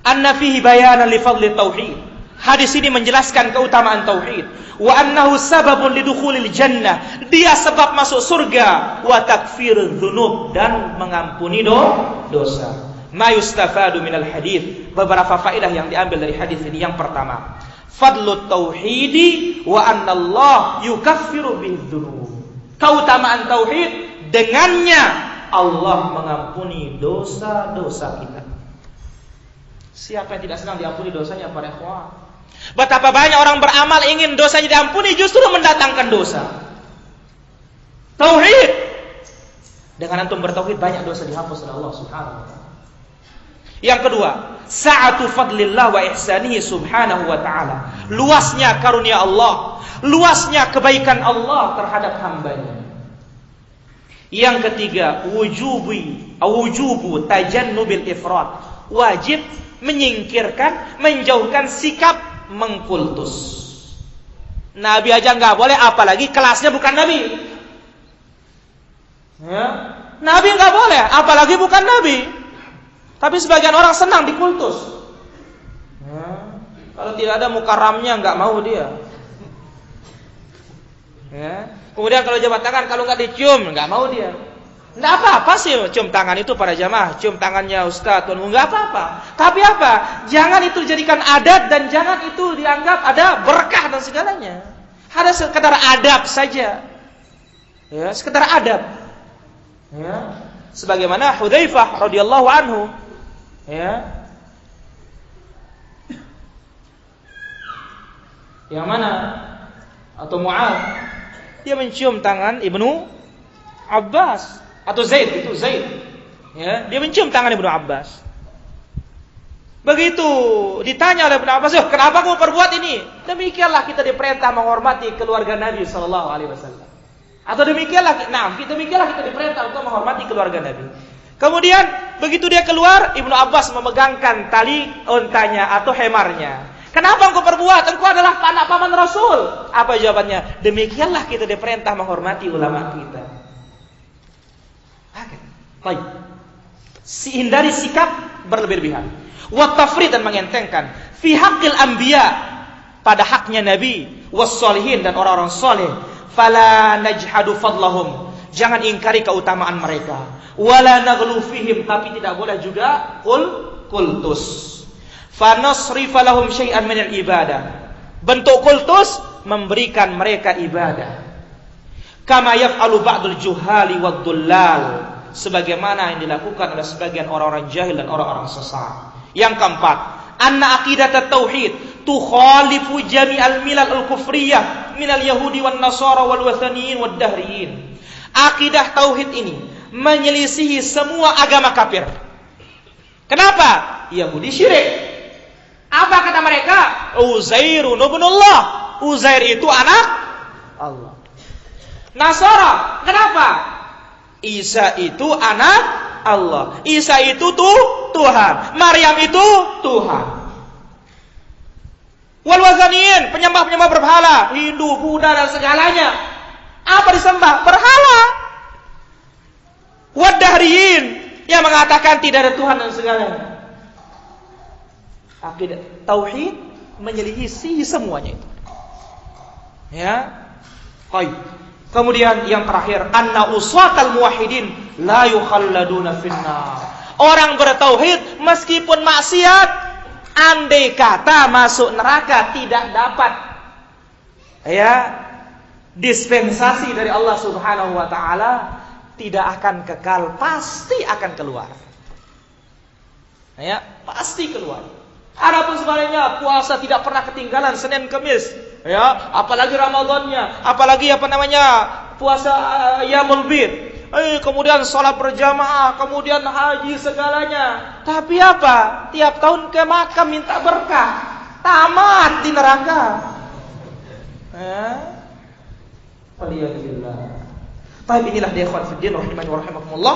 Anna fihi bayanan li fadli tauhid. Hadis ini menjelaskan keutamaan tauhid. Wa annahu sababun lidukhulil jannah. Dia sebab masuk surga. Wa takfirudz dzunub, dan mengampuni dosa. Ma yustafadu minal hadis. Beberapa faedah yang diambil dari hadis ini. Yang pertama, fadlut tauhidi wa anna Allah yukaffiru bidzz dzunub. Keutamaan tauhid, dengannya Allah mengampuni dosa-dosa kita. Siapa yang tidak senang diampuni dosanya, para ikhwan? Betapa banyak orang beramal ingin dosanya diampuni, justru mendatangkan dosa. Tauhid, dengan antum bertauhid banyak dosa dihapus oleh Allah Subhanahu wa taala. Yang kedua, sa'atu fadlillah wa ihsanihi subhanahu wa ta'ala. Luasnya karunia Allah, luasnya kebaikan Allah terhadap hambanya. Yang ketiga, wujubu tajannubil ifrat. Wajib menyingkirkan, menjauhkan sikap mengkultus. Nabi aja nggak boleh, apalagi kelasnya bukan Nabi. Ya. Nabi nggak boleh, apalagi bukan Nabi. Tapi sebagian orang senang dikultus. Ya. Kalau tidak ada mukarramnya nggak mau dia. Ya. Kemudian kalau jabat tangan, kalau nggak dicium nggak mau dia. Nggak apa-apa sih cium tangan itu para jamaah, cium tangannya Ustaz, nggak apa-apa. Tapi apa? Jangan itu jadikan adat, dan jangan itu dianggap ada berkah dan segalanya. Ada sekedar adab saja. Ya, sekedar adab. Ya. Sebagaimana Hudzaifah radhiyallahu anhu, ya. Yang mana? Atau Mu'adz, dia mencium tangan Ibnu Abbas. Atau Zaid, itu Zaid. Ya, dia mencium tangan Ibnu Abbas. Begitu ditanya oleh Ibnu Abbas, kenapa kamu perbuat ini? Demikianlah kita diperintah menghormati keluarga Nabi Sallallahu Alaihi Wasallam. Atau demikianlah kita diperintah untuk menghormati keluarga Nabi. Kemudian begitu dia keluar, Ibnu Abbas memegangkan tali ontanya atau hemarnya. Kenapa engkau perbuat? Engkau adalah anak paman Rasul. Apa jawabannya? Demikianlah kita diperintah menghormati ulama kita. Baik. Hindari sikap berlebih-lebihan. Wa tafrid, dan mengentengkan. Fi haqqil anbiya, pada haknya nabi, was sholihin, dan orang-orang saleh. Fala najhadu fadlahum, jangan ingkari keutamaan mereka. Wala naghlu fihim, tapi tidak boleh juga kultus. Fa nasrifa lahum syai'an minal ibadah. Bentuk kultus, memberikan mereka ibadah. Kama yaf'alu ba'dul juhali wad dullal, sebagaimana yang dilakukan oleh sebagian orang-orang jahil dan orang-orang sesat. Yang keempat, anna aqidat at-tauhid tukhalifu jami'al milal al-kufriyah minal yahudi wan nasara wal wathaniyin wad dahriyin. Akidah tauhid ini menyelisihi semua agama kafir. Kenapa? Yahudi syirik. Apa kata mereka? Uzairun ibnullah. Uzair itu anak Allah. Nasara, kenapa? Isa itu anak Allah. Isa itu Tuhan. Maryam itu Tuhan. Wal wazaniyin, penyembah-penyembah berhala, Hindu, Buddha dan segalanya. Apa disembah? Berhala. Wadahriyin, yang mengatakan tidak ada Tuhan dan segalanya. Akidah tauhid menyelisihi semuanya itu. Ya. Baik. Kemudian yang terakhir, anna uswatal muwahhidin la yukhalladuna finnar. Orang bertauhid meskipun maksiat, andai kata masuk neraka tidak dapat dispensasi dari Allah Subhanahu wa taala, tidak akan kekal, pasti akan keluar. Pasti keluar. Adapun sebaliknya, puasa tidak pernah ketinggalan Senin Kamis, apalagi Ramadannya, apalagi puasa Yaumul Bid. Kemudian sholat berjamaah, kemudian haji segalanya. Tapi apa? Tiap tahun ke makam minta berkah, tamat di neraka. Waliyadzubillah. Tapi inilah dia ikhwan fiddin rahimani wa rahimakumullah.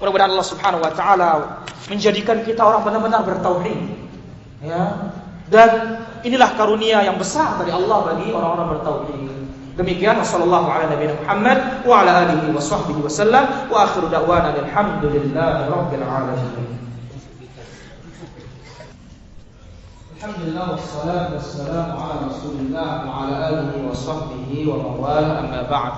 Mudah-mudahan Allah Subhanahu wa taala menjadikan kita orang benar-benar bertauhid. Dan inilah karunia yang besar dari Allah bagi orang-orang bertauhid. Demikian sallallahu ala nabiyina Muhammad wa ala alihi wa sahbihi wasallam wa akhiru da'wana alhamdulillahi rabbil alamin. Alhamdulillah wassalatu wassalamu ala Rasulillah wa ala alihi wa sahbihi wa mawala, amma ba'd.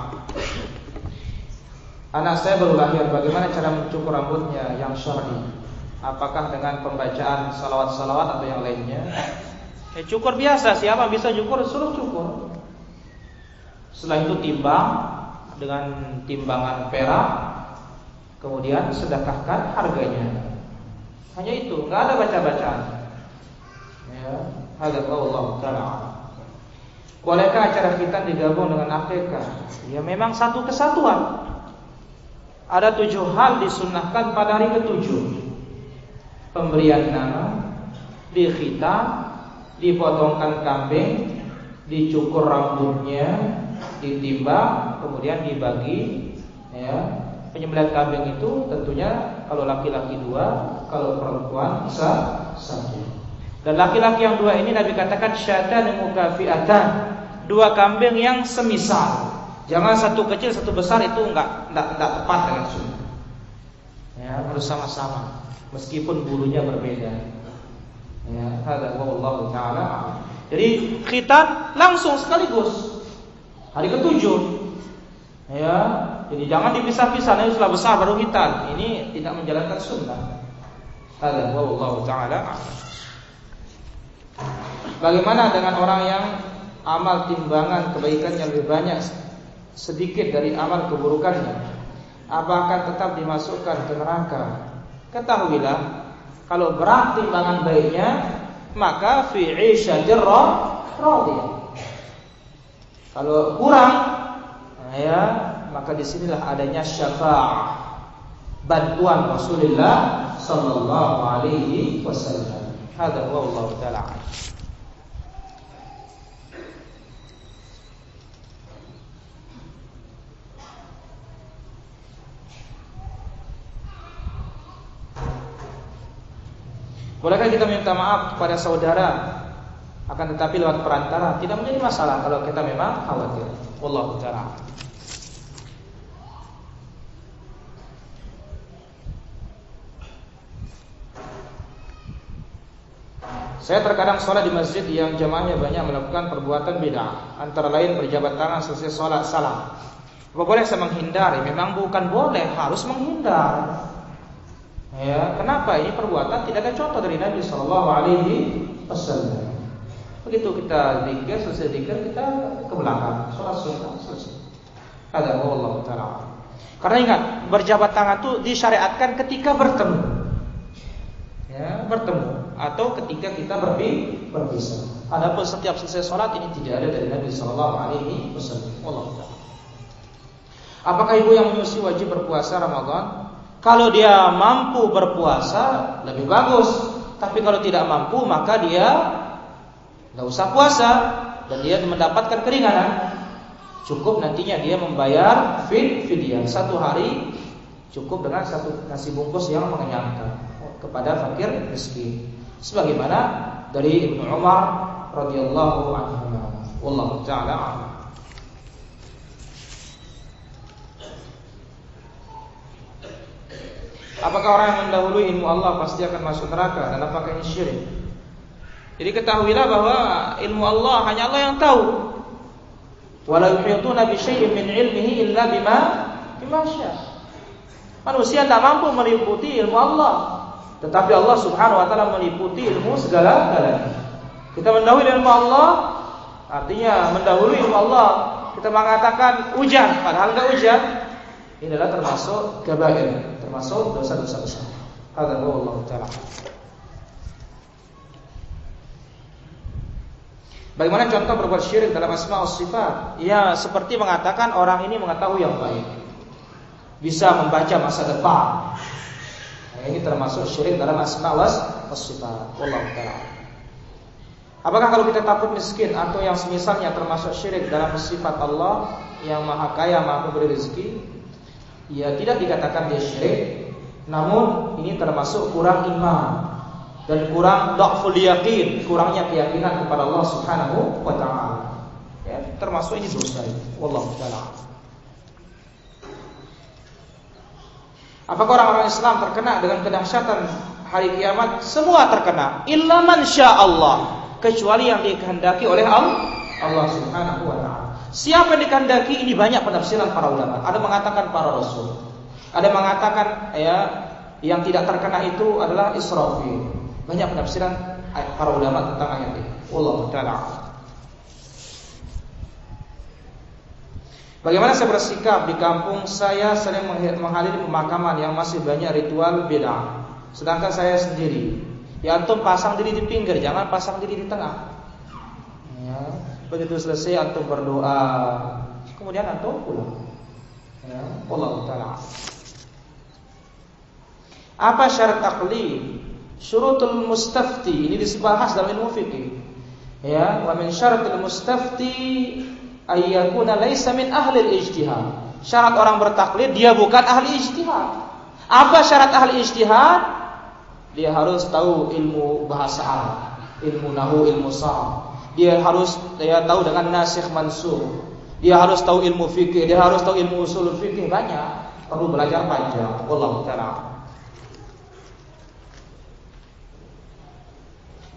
Anak saya baru lahir, bagaimana cara mencukur rambutnya yang syar'i? Apakah dengan pembacaan salawat-salawat atau yang lainnya? Cukur biasa, siapa bisa cukur suruh cukur. Setelah itu timbang dengan timbangan perak, kemudian sedekahkan harganya. Hanya itu, nggak ada baca-bacaan. Hadza wallahu ta'ala. Bolehkah acara khitan digabung dengan akikah? Ya memang satu kesatuan. Ada 7 hal disunnahkan pada hari ke-7. Pemberian nama, dikhitan, dipotongkan kambing, dicukur rambutnya, ditimbang, kemudian dibagi. Penyembelihan kambing itu tentunya kalau laki-laki 2, kalau perempuan bisa 1. Dan laki-laki yang 2 ini Nabi katakan syatan mukafiatan, 2 kambing yang semisal. Jangan satu kecil satu besar, itu enggak tepat dengan sunnah. Harus sama-sama meskipun bulunya berbeda. Hadza wallahu taala. Jadi khitan langsung sekaligus hari ke-7. Jadi jangan dipisah-pisah, nanti setelah besar baru khitan. Ini tidak menjalankan sunnah. Hadza wallahu taala. Bagaimana dengan orang yang amal timbangan kebaikannya lebih banyak sedikit dari amal keburukannya? Apakah tetap dimasukkan ke neraka? Ketahuilah, kalau berat timbangan baiknya, maka fi 'isyatir radiyah. Kalau kurang, maka disinilah adanya syafa'ah, bantuan Rasulullah sallallahu alaihi wasallam. Hadza wallahu ta'ala. Bolehkah kita minta maaf kepada saudara akan tetapi lewat perantara? Tidak menjadi masalah kalau kita memang khawatir. Wallahu ta'ala. Saya terkadang sholat di masjid yang jamaahnya banyak melakukan perbuatan bid'ah, antara lain berjabat tangan selesai sholat salam. Apa boleh saya menghindar? Memang bukan boleh, harus menghindar. Kenapa? Ini perbuatan tidak ada contoh dari Nabi Sallallahu Alaihi Wasallam. Begitu kita zikir, selesai zikir kita ke belakang, sholat sunnah selesai. Ada Allah Taala. Karena ingat, berjabat tangan itu disyariatkan ketika bertemu, bertemu atau ketika kita berpisah. Adapun setiap selesai sholat ini tidak ada dari Nabi Sallallahu Alaihi Wasallam. Allah Taala. Apakah ibu yang menyusui wajib berpuasa Ramadan? Kalau dia mampu berpuasa lebih bagus, tapi kalau tidak mampu maka dia tidak usah puasa dan dia mendapatkan keringanan. Cukup nantinya dia membayar fidyah 1 hari, cukup dengan 1 nasi bungkus yang mengenyangkan kepada fakir miskin. Sebagaimana dari Ibnu Umar radhiyallahu anhuma. Wallahu ta'ala a'lam. Apakah orang yang mendahului ilmu Allah pasti akan masuk neraka dan apakah ini syirik? Jadi ketahuilah bahwa ilmu Allah hanya Allah yang tahu. Wala yuhituna bi syai'in min ilmihi illa bima syaa. Manusia tidak mampu meliputi ilmu Allah, tetapi Allah Subhanahu wa taala meliputi ilmu segala-galanya. Kita mendahului ilmu Allah artinya mendahului ilmu Allah. Kita mengatakan hujan padahal enggak hujan. Ini adalah termasuk kabair, termasuk dosa-dosa besar. Hadza wallahu ta'ala. Bagaimana contoh berbuat syirik dalam asma wa sifat? Ya, seperti mengatakan orang ini mengetahui yang baik, bisa membaca masa depan. Nah, ini termasuk syirik dalam asma wa sifat. Wallahu ta'ala. Apakah kalau kita takut miskin atau yang semisalnya termasuk syirik dalam sifat Allah yang Maha Kaya, Maha Pemberi rezeki? Ya, tidak dikatakan dia syirik, namun ini termasuk kurang iman dan kurang dhaful yaqin, kurangnya keyakinan kepada Allah Subhanahu wa taala. Ya, termasuk ini dosa. Wallahu taala. Apakah orang-orang Islam terkena dengan kedahsyatan hari kiamat? Semua terkena, illa man syaa Allah, kecuali yang dikehendaki oleh Allah Subhanahu wa taala. Siapa yang dikehendaki, ini banyak penafsiran para ulama. Ada mengatakan para rasul, ada mengatakan yang tidak terkena itu adalah Israfil. Banyak penafsiran para ulama tentang ayat ini. Wallahu ta'ala. Bagaimana saya bersikap di kampung saya sering menghadiri pemakaman yang masih banyak ritual bid'ah, sedangkan saya sendiri. Ya, antum pasang diri di pinggir, jangan pasang diri di tengah. Ya, begitu selesai antum berdoa, kemudian antum pulang. Ya, wallahu ta'ala. Apa syarat taqlid? Syurutul mustafti ini dibahas dalam ilmu fikih. Ya, wa min syaratil mustafti ay yakuna laisa min ahli al-ijtihad. Syarat orang bertaklid dia bukan ahli ijtihad. Apa syarat ahli ijtihad? Dia harus tahu ilmu bahasa Arab, ilmu nahwu, ilmu sarf. Dia harus tahu dengan nasikh mansukh. Dia harus tahu ilmu fikih, dia harus tahu ilmu usul fikih, banyak. Perlu belajar panjang. Wallahu ta'ala.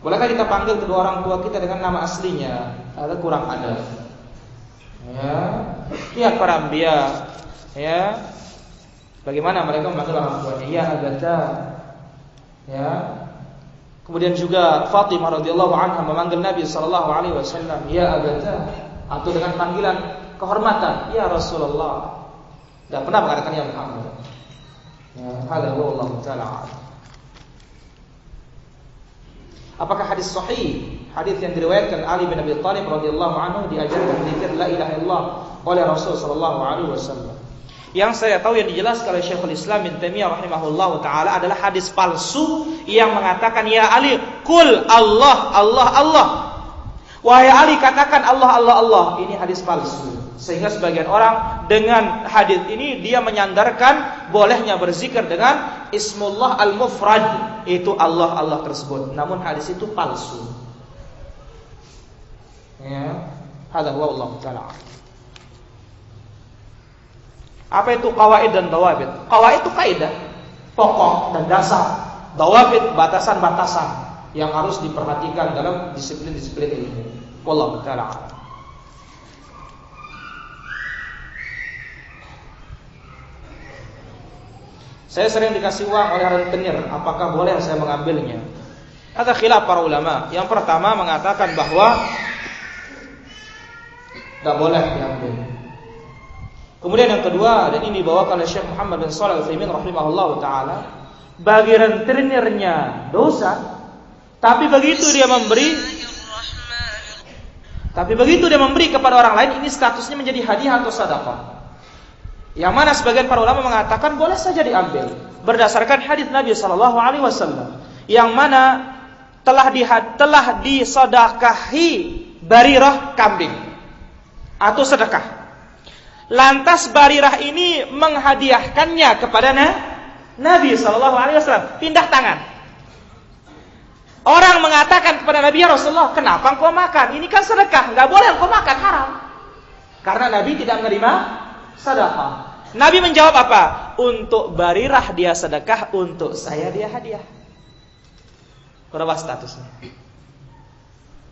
Bolehkah kita panggil kedua orang tua kita dengan nama aslinya? Ada kurang adab. Ya, lihat para anbiya. Ya, bagaimana mereka memanggil orang tuanya? Ya abata. Ya. Kemudian juga Fatimah radhiyallahu anha memanggil Nabi sallallahu alaihi wasallam ya abata, atau dengan panggilan kehormatan ya Rasulullah. Tidak pernah mengatakan ya Muhammad. Ya, hadza wallahu ta'ala. Apakah hadis sahih, hadis yang diriwayatkan Ali bin Abi Thalib radhiyallahu anhu diajarkan zikir la ilaha illallah oleh Rasul sallallahu alaihi wasallam? Yang saya tahu yang dijelaskan oleh Syekhul Islam bin Taimiyah rahimahullahu taala adalah hadis palsu yang mengatakan ya Ali, qul Allah Allah Allah. Wahai Ali, katakan Allah Allah Allah. Ini hadis palsu. Sehingga sebagian orang dengan hadis ini dia menyandarkan bolehnya berzikir dengan Ismullah al-Mufrad, itu Allah Allah tersebut. Namun hadis itu palsu. Ya, hadza huwa Allah taala. Apa itu qawaid dan dawabit? Qawaid itu kaidah, pokok dan dasar. Dawabit batasan-batasan yang harus diperhatikan dalam disiplin-disiplin ilmu. Wallahu taala. Saya sering dikasih uang oleh rentenir, apakah boleh saya mengambilnya? Ada khilaf para ulama. Yang pertama mengatakan bahwa tidak boleh diambil. Kemudian yang kedua, dan ini dibawakan oleh Syekh Muhammad bin Shalih Al-Utsaimin rahimahullahu taala, bagi rentenirnya dosa, tapi begitu dia memberi kepada orang lain, ini statusnya menjadi hadiah atau sedekah. Yang mana sebagian para ulama mengatakan boleh saja diambil berdasarkan hadis Nabi sallallahu alaihi wasallam yang mana telah disedekahi Barirah kambing atau sedekah. Lantas Barirah ini menghadiahkannya kepada Nabi sallallahu alaihi wasallam, pindah tangan. Orang mengatakan kepada Nabi, ya Rasulullah, kenapa engkau makan? Ini kan sedekah, nggak boleh engkau makan, haram. Karena Nabi tidak menerima sedekah. Nabi menjawab apa? Untuk Barirah dia sedekah, untuk saya dia hadiah. Berapa statusnya?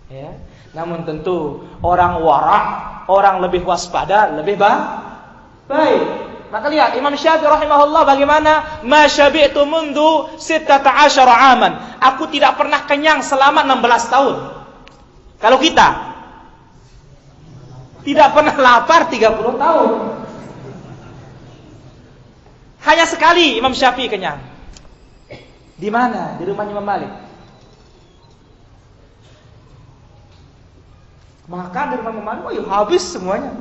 Ya. Namun tentu orang warak, orang lebih waspada, lebih baik. Maka lihat Imam Syafi'i rahimahullah bagaimana, ma syabi'tu mundu 16 aman. Aku tidak pernah kenyang selama 16 tahun. Kalau kita tidak pernah lapar 30 tahun. Hanya sekali Imam Syafi'i kenyang. Di mana? Di rumah Imam Malik. Makan di rumah Imam Malik, oh, habis semuanya.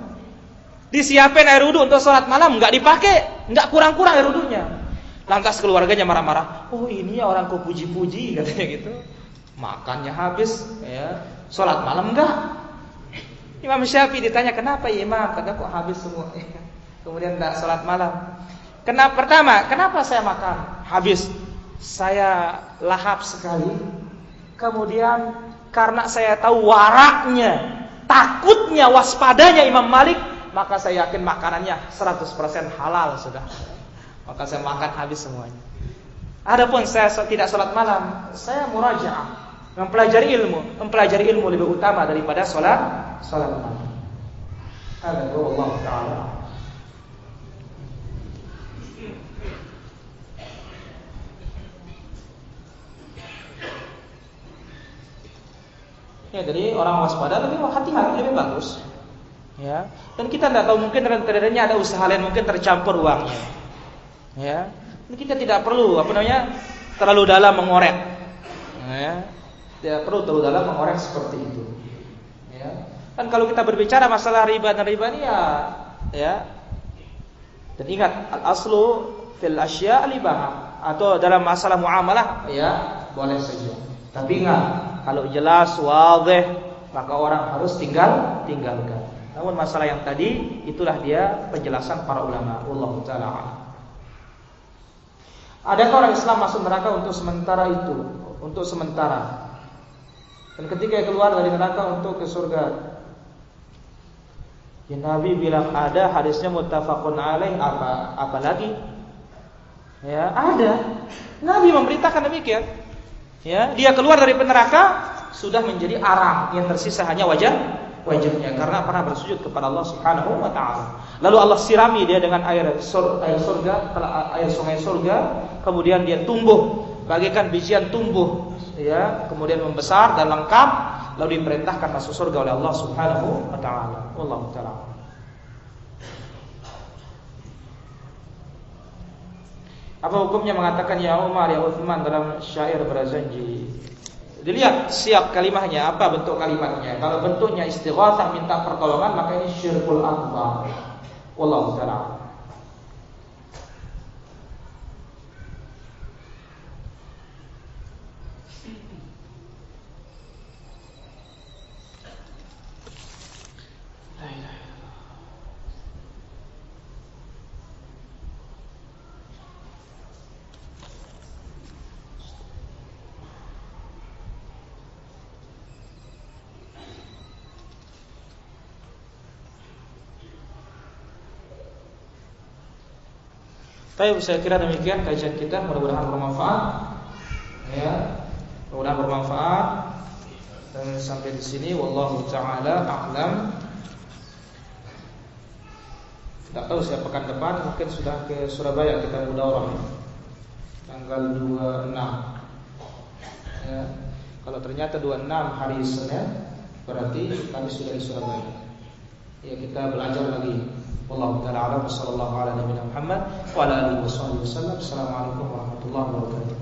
Disiapin air wudu untuk sholat malam, nggak dipakai, nggak kurang-kurang air wudunya. Lantas keluarganya marah-marah. Oh, ini orang kau puji-puji, katanya gitu. Makannya habis, ya. Sholat malam enggak. Imam Syafi'i ditanya, kenapa ya Imam? Kata kok habis semua. Kemudian enggak sholat malam. Pertama, kenapa saya makan? Habis. Saya lahap sekali. Kemudian karena saya tahu waraknya, takutnya, waspadanya Imam Malik, maka saya yakin makanannya 100% halal sudah. Maka saya makan habis semuanya. Adapun saya tidak sholat malam, saya murajaah, mempelajari ilmu. Mempelajari ilmu lebih utama daripada sholat malam. Ada Allah Taala. Ya, jadi orang waspada tapi hati-hati lebih bagus. Ya, dan kita tidak tahu, mungkin ternyata ada usaha lain, mungkin tercampur uangnya. Ya, dan kita tidak perlu terlalu dalam mengorek. Ya, tidak perlu terlalu dalam mengorek seperti itu. Ya, kan kalau kita berbicara masalah riba dan riba ini ya. Dan ingat, al-aslu fil asya' al-ibahah, atau dalam masalah muamalah ya boleh saja. Tapi ingat, kalau jelas wadih maka orang harus tinggalkan. Namun masalah yang tadi itulah dia penjelasan para ulama. Wallahu taala. Adakah orang Islam masuk neraka untuk sementara itu? Untuk sementara. Dan ketika keluar dari neraka untuk ke surga. Ya, Nabi bilang ada, hadisnya muttafaqun alaih, apa lagi? Ya, ada. Nabi memberitakan demikian. Ya, dia keluar dari neraka sudah menjadi arang, yang tersisa hanya wajahnya karena pernah bersujud kepada Allah Subhanahu wa taala. Lalu Allah sirami dia dengan air surga, air sungai surga, kemudian dia tumbuh bagaikan bijian tumbuh, ya, kemudian membesar dan lengkap, lalu diperintahkan masuk surga oleh Allah Subhanahu wa taala. Wallahu taala. Apa hukumnya mengatakan ya Umar, ya Utsman dalam syair berazanji? Dilihat siap kalimahnya, apa bentuk kalimatnya. Kalau bentuknya istighatsah, minta pertolongan, maka ini syirkul akbar. Wallahu ta'ala. Baik, saya kira demikian kajian kita, mudah-mudahan bermanfaat. Ya, mudah-mudahan bermanfaat. Dan sampai di sini wallahu taala a'lam. Tidak tahu saya pekan depan mungkin sudah ke Surabaya kita mudawarah tanggal 26. Ya, kalau ternyata 26 hari Senin berarti kami sudah di Surabaya. Ya, kita belajar lagi. Wallahu ta'ala a'lam. Sallallahu ala nabiyina Muhammad wa ala alihi wasallam. Assalamualaikum warahmatullahi wabarakatuh.